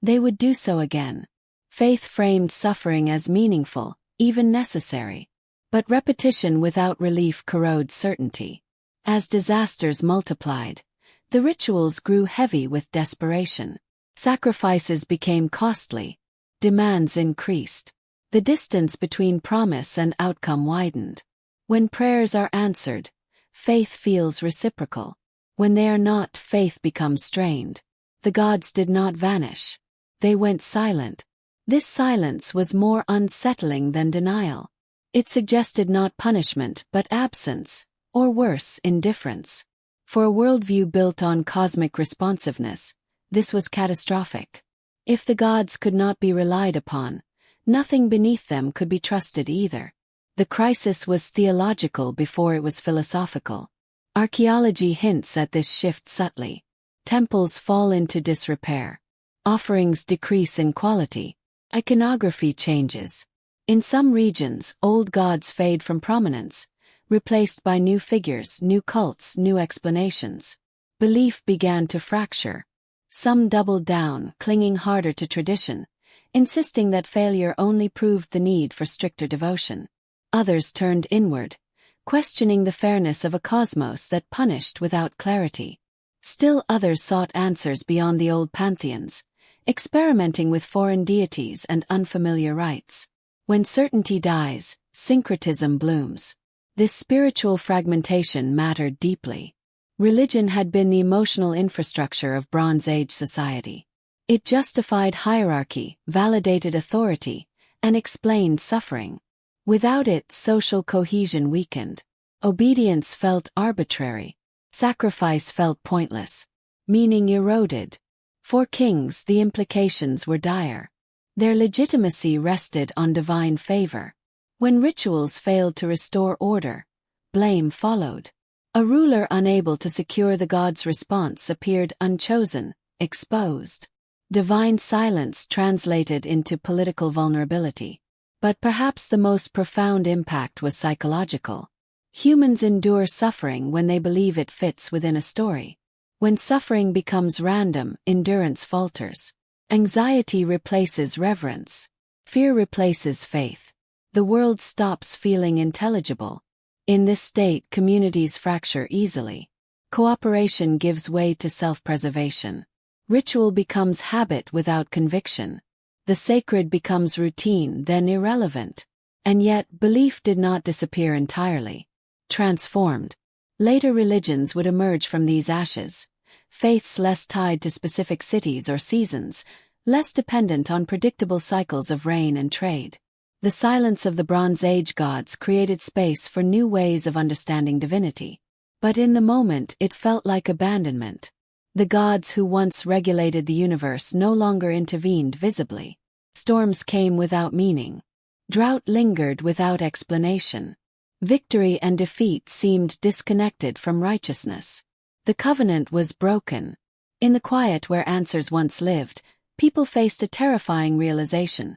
They would do so again. Faith framed suffering as meaningful, even necessary. But repetition without relief corrodes certainty. As disasters multiplied, the rituals grew heavy with desperation. Sacrifices became costly. Demands increased. The distance between promise and outcome widened. When prayers are answered, faith feels reciprocal. When they are not, faith becomes strained. The gods did not vanish. They went silent. This silence was more unsettling than denial. It suggested not punishment but absence, or worse, indifference. For a worldview built on cosmic responsiveness, this was catastrophic. If the gods could not be relied upon, nothing beneath them could be trusted either. The crisis was theological before it was philosophical. Archaeology hints at this shift subtly. Temples fall into disrepair. Offerings decrease in quality. Iconography changes. In some regions, old gods fade from prominence, replaced by new figures, new cults, new explanations. Belief began to fracture. Some doubled down, clinging harder to tradition, insisting that failure only proved the need for stricter devotion. Others turned inward, questioning the fairness of a cosmos that punished without clarity. Still others sought answers beyond the old pantheons, experimenting with foreign deities and unfamiliar rites. When certainty dies, syncretism blooms. This spiritual fragmentation mattered deeply. Religion had been the emotional infrastructure of Bronze Age society. It justified hierarchy, validated authority, and explained suffering. Without it, social cohesion weakened. Obedience felt arbitrary. Sacrifice felt pointless. Meaning eroded. For kings, the implications were dire. Their legitimacy rested on divine favor. When rituals failed to restore order, blame followed. A ruler unable to secure the gods' response appeared unchosen, exposed. Divine silence translated into political vulnerability. But perhaps the most profound impact was psychological. Humans endure suffering when they believe it fits within a story. When suffering becomes random, endurance falters. Anxiety replaces reverence. Fear replaces faith. The world stops feeling intelligible. In this state, communities fracture easily. Cooperation gives way to self-preservation. Ritual becomes habit without conviction. The sacred becomes routine, then irrelevant. And yet, belief did not disappear entirely. Transformed. Later religions would emerge from these ashes. Faiths less tied to specific cities or seasons, less dependent on predictable cycles of rain and trade. The silence of the Bronze Age gods created space for new ways of understanding divinity. But in the moment it felt like abandonment. The gods who once regulated the universe no longer intervened visibly. Storms came without meaning. Drought lingered without explanation. Victory and defeat seemed disconnected from righteousness. The covenant was broken. In the quiet where answers once lived, people faced a terrifying realization.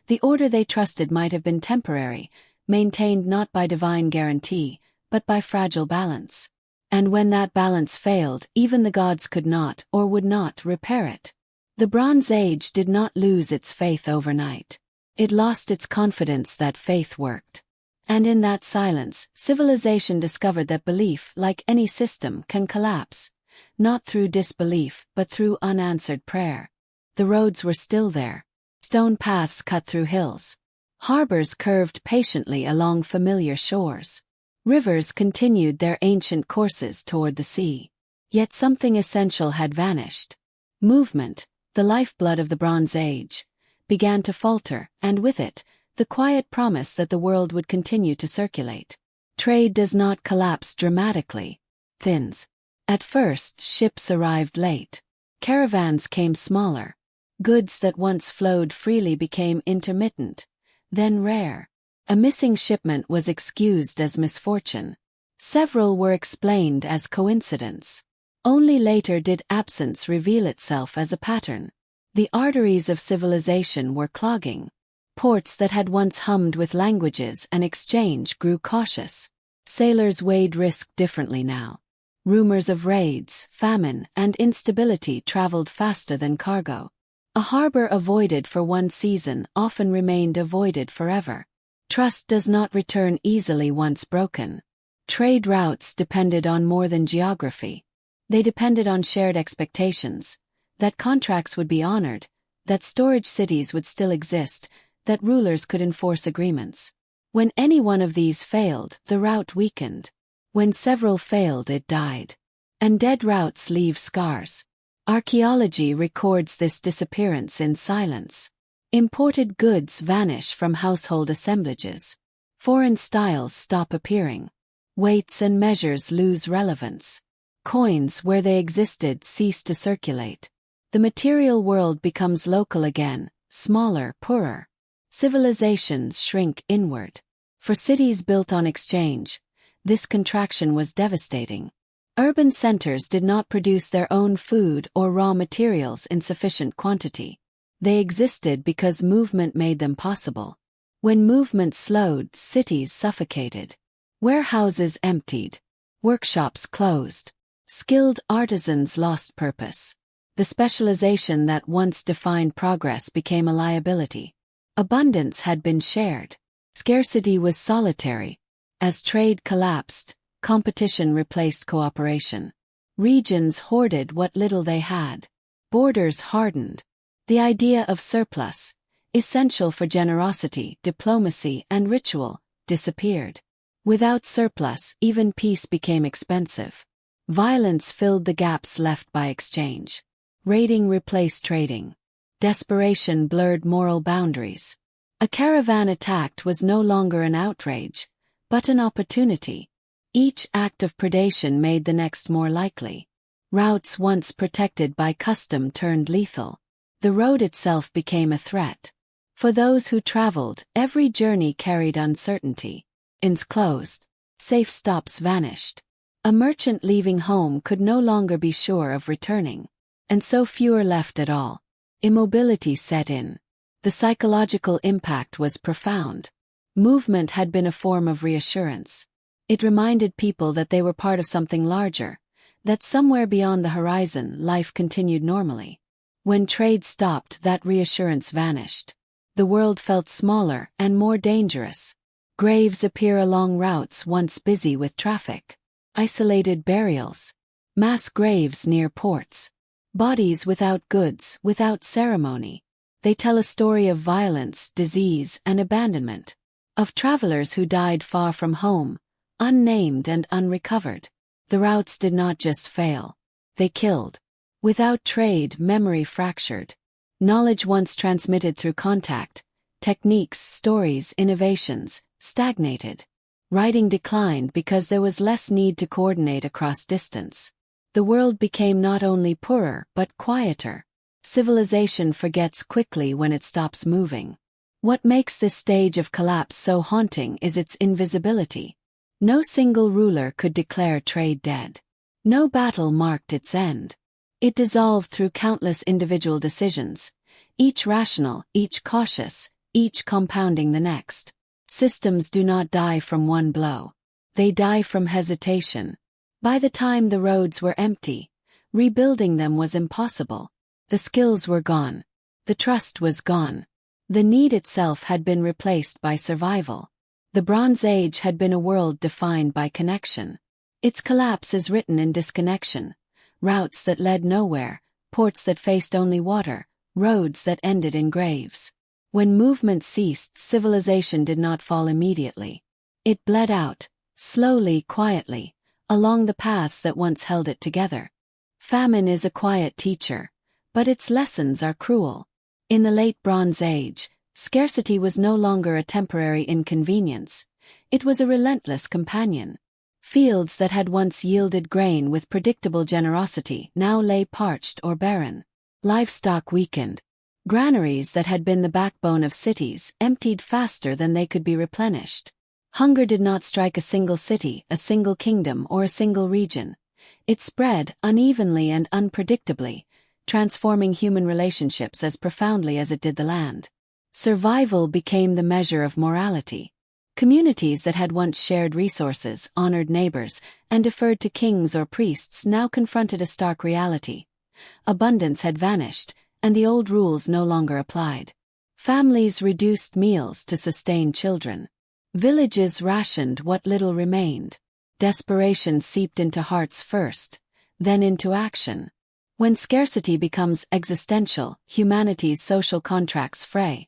The order they trusted might have been temporary, maintained not by divine guarantee, but by fragile balance. And when that balance failed, even the gods could not, or would not, repair it. The Bronze Age did not lose its faith overnight. It lost its confidence that faith worked. And in that silence, civilization discovered that belief, like any system, can collapse. Not through disbelief, but through unanswered prayer. The roads were still there. Stone paths cut through hills. Harbors curved patiently along familiar shores. Rivers continued their ancient courses toward the sea. Yet something essential had vanished. Movement, the lifeblood of the Bronze Age, began to falter, and with it, the quiet promise that the world would continue to circulate. Trade does not collapse dramatically. Thins. At first, ships arrived late. Caravans came smaller. Goods that once flowed freely became intermittent, then rare. A missing shipment was excused as misfortune. Several were explained as coincidence. Only later did absence reveal itself as a pattern. The arteries of civilization were clogging. Ports that had once hummed with languages and exchange grew cautious. Sailors weighed risk differently now. Rumors of raids, famine, and instability traveled faster than cargo. A harbor avoided for one season often remained avoided forever. Trust does not return easily once broken. Trade routes depended on more than geography. They depended on shared expectations, that contracts would be honored, that storage cities would still exist, that rulers could enforce agreements. When any one of these failed, the route weakened. When several failed, it died. And dead routes leave scars. Archaeology records this disappearance in silence. Imported goods vanish from household assemblages. Foreign styles stop appearing. Weights and measures lose relevance. Coins where they existed cease to circulate. The material world becomes local again, smaller, poorer. Civilizations shrink inward. For cities built on exchange, this contraction was devastating. Urban centers did not produce their own food or raw materials in sufficient quantity. They existed because movement made them possible. When movement slowed, cities suffocated. Warehouses emptied. Workshops closed. Skilled artisans lost purpose. The specialization that once defined progress became a liability. Abundance had been shared. Scarcity was solitary. As trade collapsed, competition replaced cooperation. Regions hoarded what little they had. Borders hardened. The idea of surplus, essential for generosity, diplomacy, and ritual, disappeared. Without surplus, even peace became expensive. Violence filled the gaps left by exchange. Raiding replaced trading. Desperation blurred moral boundaries. A caravan attacked was no longer an outrage, but an opportunity. Each act of predation made the next more likely. Routes once protected by custom turned lethal. The road itself became a threat. For those who traveled, every journey carried uncertainty. Inns closed. Safe stops vanished. A merchant leaving home could no longer be sure of returning. And so fewer left at all. Immobility set in. The psychological impact was profound. Movement had been a form of reassurance. It reminded people that they were part of something larger, that somewhere beyond the horizon life continued normally. When trade stopped, that reassurance vanished. The world felt smaller and more dangerous. Graves appear along routes once busy with traffic. Isolated burials. Mass graves near ports. Bodies without goods, without ceremony. They tell a story of violence, disease, and abandonment. Of travelers who died far from home, unnamed and unrecovered. The routes did not just fail. They killed. Without trade, memory fractured. Knowledge once transmitted through contact, techniques, stories, innovations, stagnated. Writing declined because there was less need to coordinate across distance. The world became not only poorer but quieter. Civilization forgets quickly when it stops moving. What makes this stage of collapse so haunting is its invisibility. No single ruler could declare trade dead. No battle marked its end. It dissolved through countless individual decisions, each rational, each cautious, each compounding the next. Systems do not die from one blow. They die from hesitation. By the time the roads were empty, rebuilding them was impossible. The skills were gone. The trust was gone. The need itself had been replaced by survival. The Bronze Age had been a world defined by connection. Its collapse is written in disconnection. Routes that led nowhere, ports that faced only water, roads that ended in graves. When movement ceased, civilization did not fall immediately. It bled out, slowly, quietly, along the paths that once held it together. Famine is a quiet teacher. but its lessons are cruel. In the late Bronze Age, scarcity was no longer a temporary inconvenience. It was a relentless companion. Fields that had once yielded grain with predictable generosity now lay parched or barren. Livestock weakened. Granaries that had been the backbone of cities emptied faster than they could be replenished. Hunger did not strike a single city, a single kingdom, or a single region. It spread unevenly and unpredictably, transforming human relationships as profoundly as it did the land. Survival became the measure of morality. Communities that had once shared resources, honored neighbors, and deferred to kings or priests now confronted a stark reality. Abundance had vanished, and the old rules no longer applied. Families reduced meals to sustain children. Villages rationed what little remained. Desperation seeped into hearts first, then into action. When scarcity becomes existential, humanity's social contracts fray,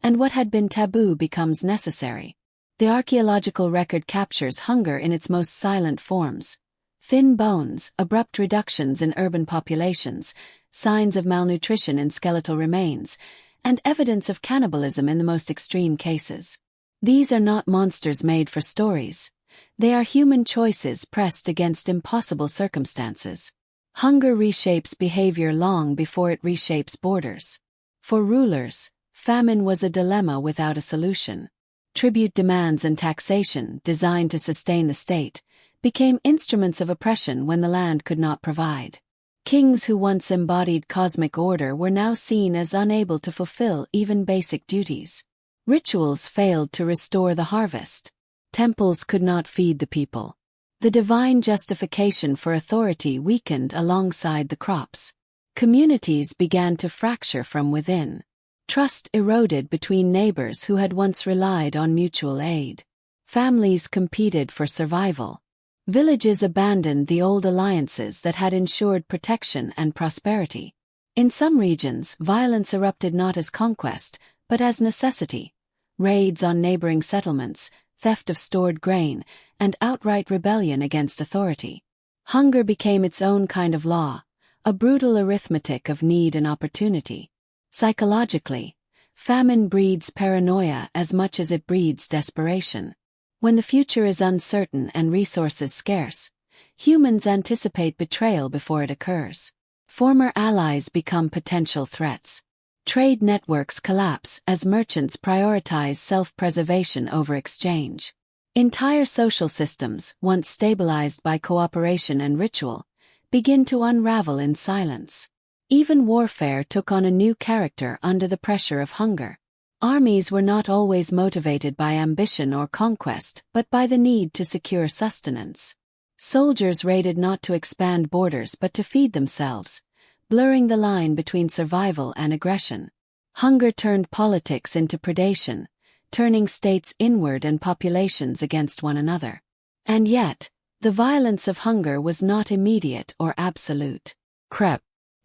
and what had been taboo becomes necessary. The archaeological record captures hunger in its most silent forms. Thin bones, abrupt reductions in urban populations, signs of malnutrition in skeletal remains, and evidence of cannibalism in the most extreme cases. These are not monsters made for stories. They are human choices pressed against impossible circumstances. Hunger reshapes behavior long before it reshapes borders. For rulers, famine was a dilemma without a solution. Tribute demands and taxation, designed to sustain the state, became instruments of oppression when the land could not provide. Kings who once embodied cosmic order were now seen as unable to fulfill even basic duties. Rituals failed to restore the harvest. Temples could not feed the people. The divine justification for authority weakened alongside the crops. Communities began to fracture from within. Trust eroded between neighbors who had once relied on mutual aid. Families competed for survival. Villages abandoned the old alliances that had ensured protection and prosperity. In some regions, violence erupted not as conquest, but as necessity. Raids on neighboring settlements, theft of stored grain, and outright rebellion against authority. Hunger became its own kind of law, a brutal arithmetic of need and opportunity. Psychologically, famine breeds paranoia as much as it breeds desperation. When the future is uncertain and resources scarce, humans anticipate betrayal before it occurs. Former allies become potential threats. Trade networks collapse as merchants prioritize self-preservation over exchange. Entire social systems, once stabilized by cooperation and ritual, begin to unravel in silence. Even warfare took on a new character under the pressure of hunger. Armies were not always motivated by ambition or conquest, but by the need to secure sustenance. Soldiers raided not to expand borders but to feed themselves, blurring the line between survival and aggression. Hunger turned politics into predation, turning states inward and populations against one another. And yet, the violence of hunger was not immediate or absolute.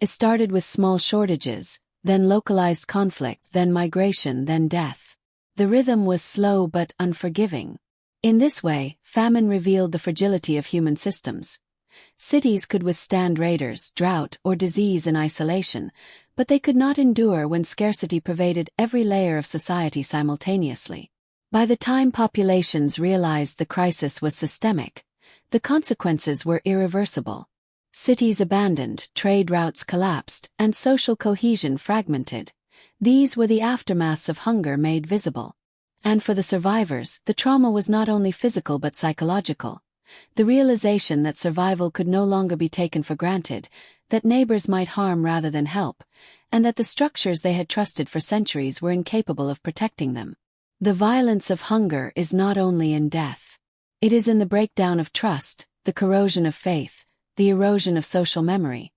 It started with small shortages, then localized conflict, then migration, then death. The rhythm was slow but unforgiving. In this way, famine revealed the fragility of human systems. Cities could withstand raiders, drought, or disease in isolation, but they could not endure when scarcity pervaded every layer of society simultaneously. By the time populations realized the crisis was systemic, the consequences were irreversible. Cities abandoned, trade routes collapsed, and social cohesion fragmented. These were the aftermaths of hunger made visible. And for the survivors, the trauma was not only physical but psychological. The realization that survival could no longer be taken for granted, that neighbors might harm rather than help, and that the structures they had trusted for centuries were incapable of protecting them. The violence of hunger is not only in death. It is in the breakdown of trust, the corrosion of faith, the erosion of social memory,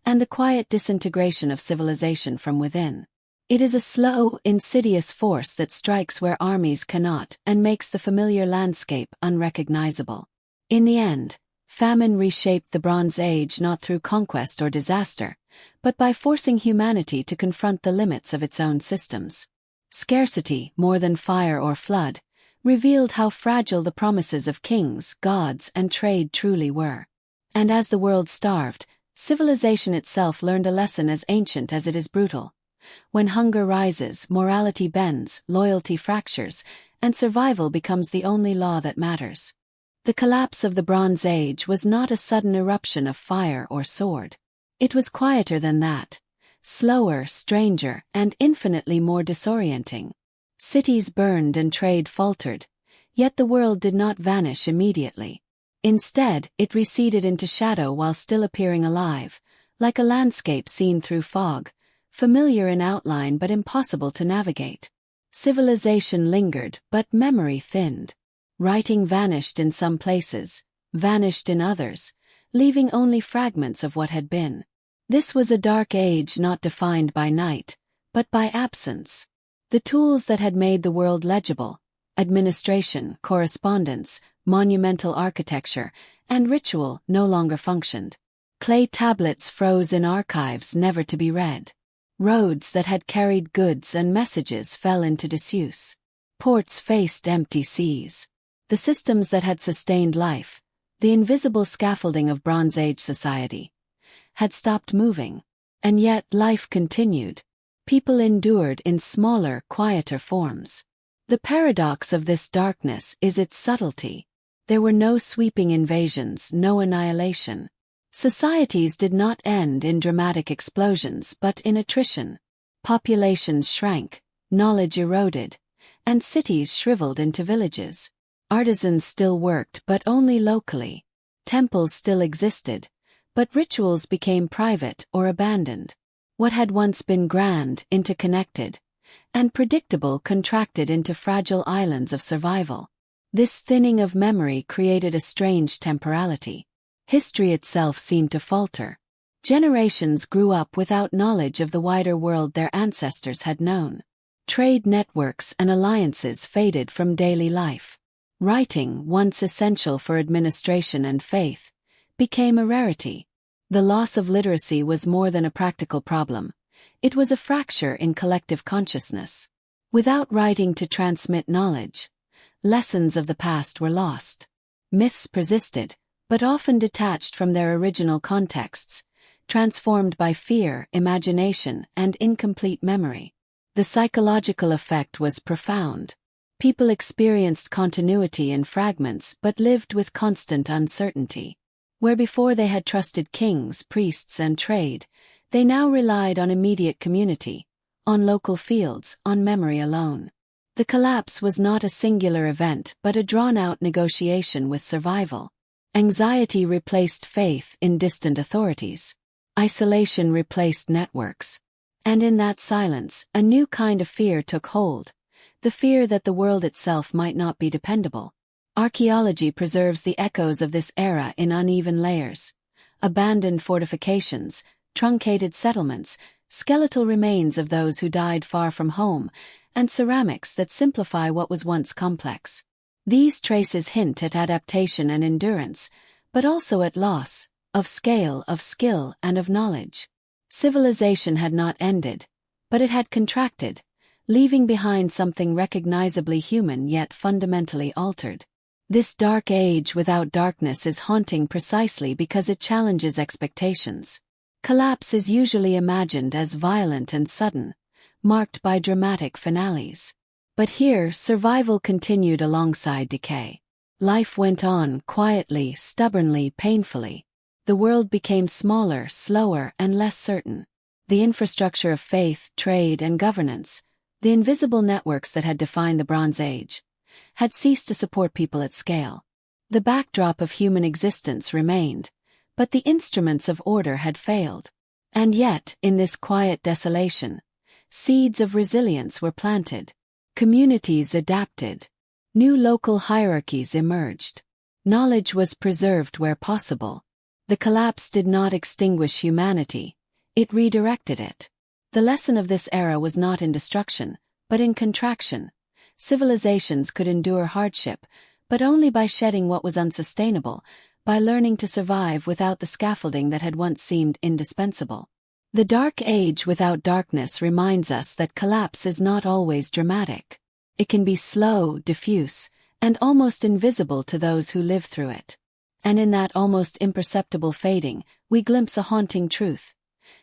and the quiet disintegration of civilization from within. It is a slow, insidious force that strikes where armies cannot and makes the familiar landscape unrecognizable. In the end, famine reshaped the Bronze Age not through conquest or disaster, but by forcing humanity to confront the limits of its own systems. Scarcity, more than fire or flood, revealed how fragile the promises of kings, gods, and trade truly were. And as the world starved, Civilization itself learned a lesson as ancient as it is brutal. When hunger rises, morality bends, loyalty fractures, and survival becomes the only law that matters. The collapse of the Bronze Age was not a sudden eruption of fire or sword. It was quieter than that, slower, stranger, and infinitely more disorienting. Cities burned and trade faltered, yet the world did not vanish immediately. Instead, it receded into shadow while still appearing alive, like a landscape seen through fog, familiar in outline but impossible to navigate. Civilization lingered, but memory thinned. Writing vanished in some places, vanished in others, leaving only fragments of what had been. This was a dark age not defined by night, but by absence. The tools that had made the world legible, administration, correspondence, monumental architecture, and ritual no longer functioned. Clay tablets froze in archives never to be read. Roads that had carried goods and messages fell into disuse. Ports faced empty seas. The systems that had sustained life, the invisible scaffolding of Bronze Age society, had stopped moving. And yet life continued. People endured in smaller, quieter forms. The paradox of this darkness is its subtlety. There were no sweeping invasions, no annihilation. Societies did not end in dramatic explosions but in attrition. Populations shrank, knowledge eroded, and cities shriveled into villages. Artisans still worked but only locally. Temples still existed, but rituals became private or abandoned. What had once been grand, interconnected, and predictable contracted into fragile islands of survival. This thinning of memory created a strange temporality. History itself seemed to falter. Generations grew up without knowledge of the wider world their ancestors had known. Trade networks and alliances faded from daily life. Writing, once essential for administration and faith, became a rarity. The loss of literacy was more than a practical problem. It was a fracture in collective consciousness. Without writing to transmit knowledge, lessons of the past were lost. Myths persisted, but often detached from their original contexts, transformed by fear, imagination, and incomplete memory. The psychological effect was profound. People experienced continuity in fragments but lived with constant uncertainty. Where before they had trusted kings, priests, and trade, they now relied on immediate community, on local fields, on memory alone. The collapse was not a singular event but a drawn-out negotiation with survival. Anxiety replaced faith in distant authorities. Isolation replaced networks. And in that silence, a new kind of fear took hold. The fear that the world itself might not be dependable. Archaeology preserves the echoes of this era in uneven layers. Abandoned fortifications, truncated settlements, skeletal remains of those who died far from home, and ceramics that simplify what was once complex. These traces hint at adaptation and endurance, but also at loss, of scale, of skill, and of knowledge. Civilization had not ended, but it had contracted, leaving behind something recognizably human yet fundamentally altered. This dark age without darkness is haunting precisely because it challenges expectations. Collapse is usually imagined as violent and sudden, marked by dramatic finales. But here, survival continued alongside decay. Life went on, quietly, stubbornly, painfully. The world became smaller, slower, and less certain. The infrastructure of faith, trade, and governance, the invisible networks that had defined the Bronze Age, had ceased to support people at scale. The backdrop of human existence remained, but the instruments of order had failed. And yet, in this quiet desolation, seeds of resilience were planted. Communities adapted. New local hierarchies emerged. Knowledge was preserved where possible. The collapse did not extinguish humanity, it redirected it. The lesson of this era was not in destruction, but in contraction. Civilizations could endure hardship, but only by shedding what was unsustainable, by learning to survive without the scaffolding that had once seemed indispensable. The dark age without darkness reminds us that collapse is not always dramatic. It can be slow, diffuse, and almost invisible to those who live through it. And in that almost imperceptible fading, we glimpse a haunting truth.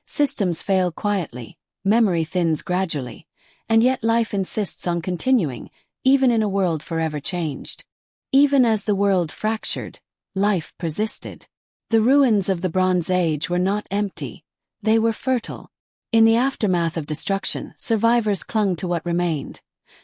Systems fail quietly, memory thins gradually, and yet life insists on continuing, even in a world forever changed. Even as the world fractured, life persisted. The ruins of the Bronze Age were not empty, they were fertile. In the aftermath of destruction, survivors clung to what remained.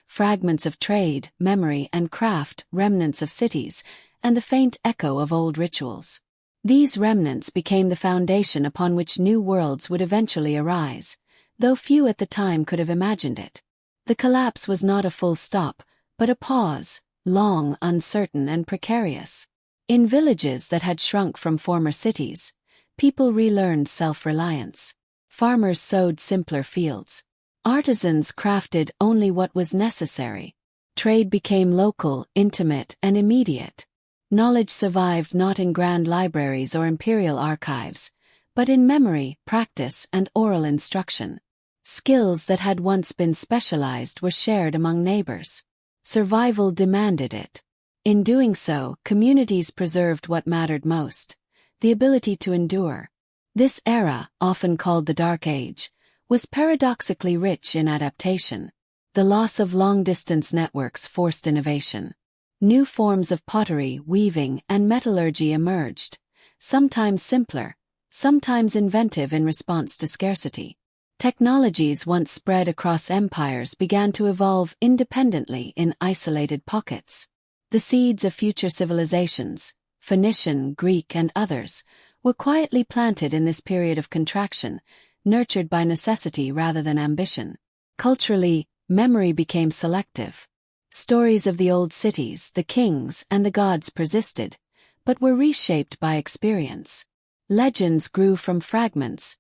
Fragments of trade, memory, and craft, remnants of cities, and the faint echo of old rituals. These remnants became the foundation upon which new worlds would eventually arise, though few at the time could have imagined it. The collapse was not a full stop, but a pause, long, uncertain, and precarious. In villages that had shrunk from former cities, people relearned self-reliance. Farmers sowed simpler fields. Artisans crafted only what was necessary. Trade became local, intimate, and immediate. Knowledge survived not in grand libraries or imperial archives, but in memory, practice, and oral instruction. Skills that had once been specialized were shared among neighbors. Survival demanded it. In doing so, communities preserved what mattered most: the ability to endure. This era, often called the Dark Age, was paradoxically rich in adaptation. The loss of long-distance networks forced innovation. New forms of pottery, weaving, and metallurgy emerged, sometimes simpler, sometimes inventive in response to scarcity. Technologies once spread across empires began to evolve independently in isolated pockets. The seeds of future civilizations, Phoenician, Greek, and others, were quietly planted in this period of contraction, nurtured by necessity rather than ambition. Culturally, memory became selective. Stories of the old cities, the kings, and the gods persisted, but were reshaped by experience. Legends grew from fragments,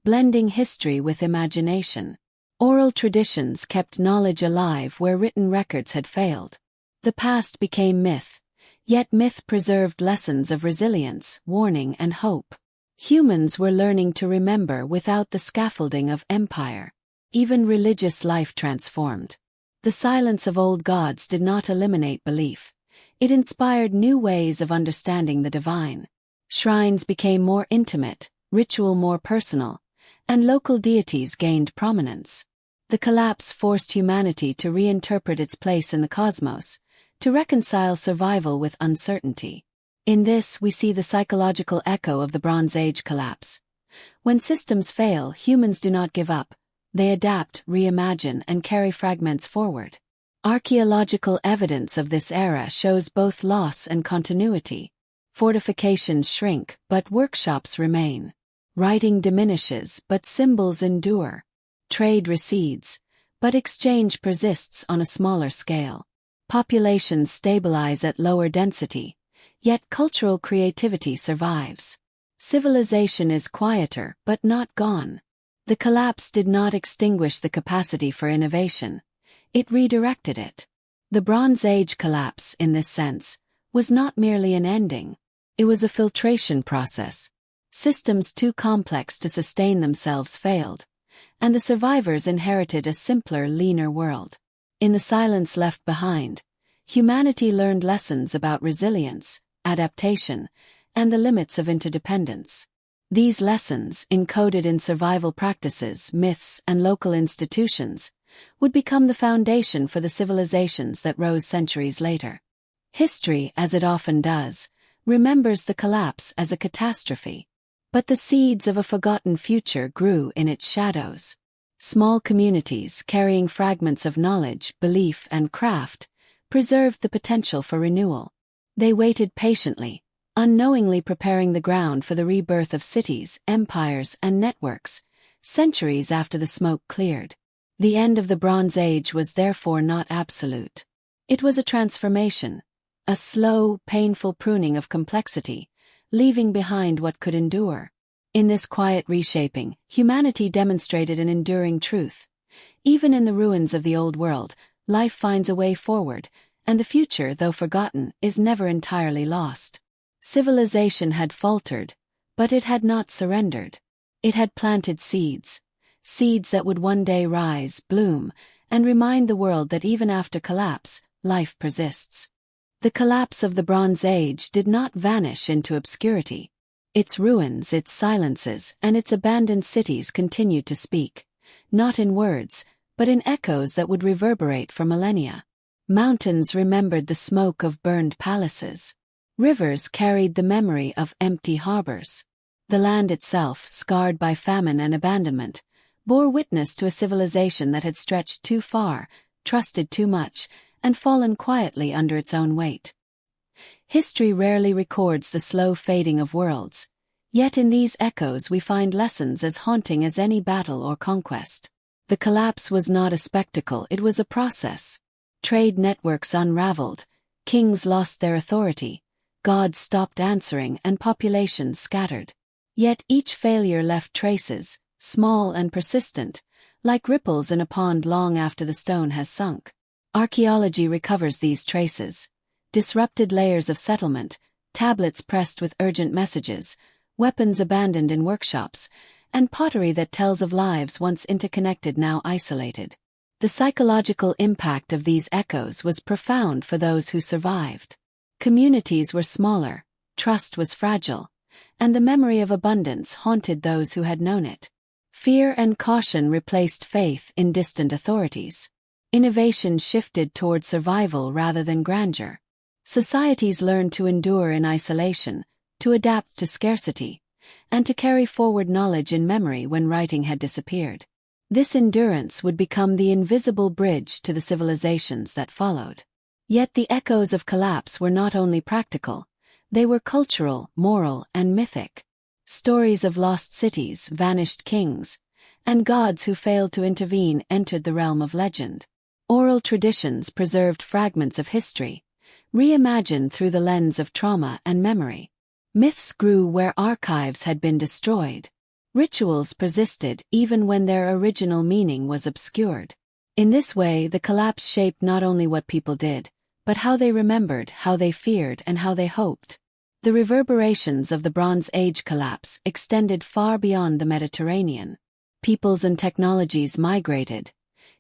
blending history with imagination. Oral traditions kept knowledge alive where written records had failed. The past became myth, yet myth preserved lessons of resilience, warning, and hope. Humans were learning to remember without the scaffolding of empire. Even religious life transformed. The silence of old gods did not eliminate belief. It inspired new ways of understanding the divine. Shrines became more intimate, ritual more personal, and local deities gained prominence. The collapse forced humanity to reinterpret its place in the cosmos, to reconcile survival with uncertainty. In this, we see the psychological echo of the Bronze Age collapse. When systems fail, humans do not give up. They adapt, reimagine, and carry fragments forward. Archaeological evidence of this era shows both loss and continuity. Fortifications shrink, but workshops remain. Writing diminishes, but symbols endure. Trade recedes, but exchange persists on a smaller scale. Populations stabilize at lower density, yet cultural creativity survives. Civilization is quieter, but not gone. The collapse did not extinguish the capacity for innovation. It redirected it. The Bronze Age collapse, in this sense, was not merely an ending. It was a filtration process. Systems too complex to sustain themselves failed, and the survivors inherited a simpler, leaner world. In the silence left behind, humanity learned lessons about resilience, adaptation, and the limits of interdependence. These lessons, encoded in survival practices, myths, and local institutions, would become the foundation for the civilizations that rose centuries later. History, as it often does, remembers the collapse as a catastrophe. But the seeds of a forgotten future grew in its shadows. Small communities, carrying fragments of knowledge, belief, and craft, preserved the potential for renewal. They waited patiently, unknowingly preparing the ground for the rebirth of cities, empires, and networks, centuries after the smoke cleared. The end of the Bronze Age was therefore not absolute. It was a transformation, a slow, painful pruning of complexity, leaving behind what could endure. In this quiet reshaping, humanity demonstrated an enduring truth. Even in the ruins of the old world, life finds a way forward, and the future, though forgotten, is never entirely lost. Civilization had faltered, but it had not surrendered. It had planted seeds that would one day rise, bloom, and remind the world that even after collapse, life persists. The collapse of the Bronze Age did not vanish into obscurity. Its ruins, its silences, and its abandoned cities continued to speak, not in words, but in echoes that would reverberate for millennia. Mountains remembered the smoke of burned palaces. Rivers carried the memory of empty harbors. The land itself, scarred by famine and abandonment, bore witness to a civilization that had stretched too far, trusted too much, and fallen quietly under its own weight. History rarely records the slow fading of worlds, yet in these echoes we find lessons as haunting as any battle or conquest. The collapse was not a spectacle, it was a process. Trade networks unraveled, kings lost their authority, gods stopped answering, and populations scattered. Yet each failure left traces, small and persistent, like ripples in a pond long after the stone has sunk. Archaeology recovers these traces. Disrupted layers of settlement, tablets pressed with urgent messages, weapons abandoned in workshops, and pottery that tells of lives once interconnected now isolated. The psychological impact of these echoes was profound for those who survived. Communities were smaller, trust was fragile, and the memory of abundance haunted those who had known it. Fear and caution replaced faith in distant authorities. Innovation shifted toward survival rather than grandeur. Societies learned to endure in isolation, to adapt to scarcity, and to carry forward knowledge in memory when writing had disappeared. This endurance would become the invisible bridge to the civilizations that followed. Yet the echoes of collapse were not only practical, they were cultural, moral, and mythic. Stories of lost cities, vanished kings, and gods who failed to intervene entered the realm of legend. Oral traditions preserved fragments of history, reimagined through the lens of trauma and memory. Myths grew where archives had been destroyed. Rituals persisted even when their original meaning was obscured. In this way, the collapse shaped not only what people did, but how they remembered, how they feared, and how they hoped. The reverberations of the Bronze Age collapse extended far beyond the Mediterranean. Peoples and technologies migrated,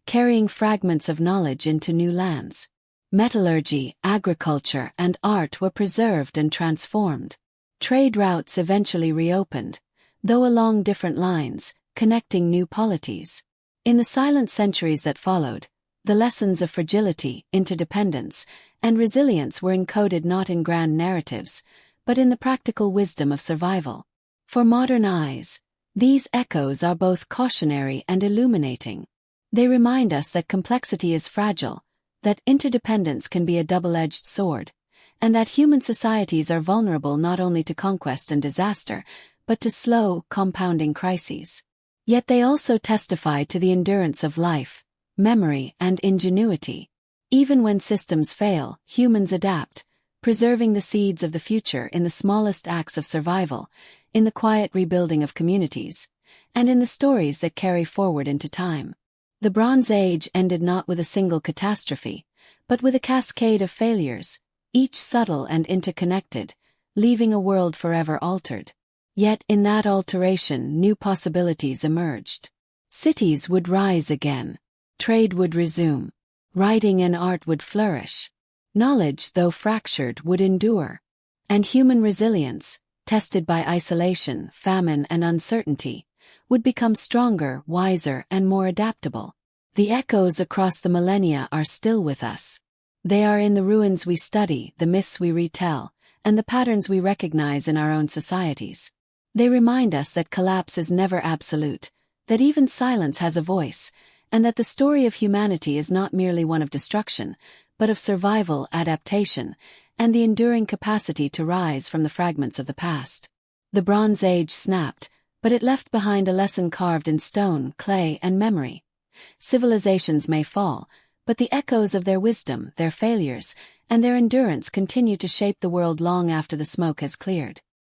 carrying fragments of knowledge into new lands. Metallurgy, agriculture, and art were preserved and transformed. Trade routes eventually reopened, though along different lines, connecting new polities. In the silent centuries that followed, the lessons of fragility, interdependence, and resilience were encoded not in grand narratives, but in the practical wisdom of survival. For modern eyes, these echoes are both cautionary and illuminating. They remind us that complexity is fragile, that interdependence can be a double-edged sword, and that human societies are vulnerable not only to conquest and disaster, but to slow, compounding crises. Yet they also testify to the endurance of life, memory, and ingenuity. Even when systems fail, humans adapt, preserving the seeds of the future in the smallest acts of survival, in the quiet rebuilding of communities, and in the stories that carry forward into time. The Bronze Age ended not with a single catastrophe, but with a cascade of failures, each subtle and interconnected, leaving a world forever altered. Yet in that alteration new possibilities emerged. Cities would rise again. Trade would resume. Writing and art would flourish. Knowledge, though fractured, would endure. And human resilience, tested by isolation, famine, and uncertainty, would become stronger, wiser, and more adaptable. The echoes across the millennia are still with us. They are in the ruins we study, the myths we retell, and the patterns we recognize in our own societies. They remind us that collapse is never absolute, that even silence has a voice, and that the story of humanity is not merely one of destruction, but of survival, adaptation, and the enduring capacity to rise from the fragments of the past. The Bronze Age snapped, but it left behind a lesson carved in stone, clay, and memory. Civilizations may fall, but the echoes of their wisdom, their failures, and their endurance continue to shape the world long after the smoke has cleared.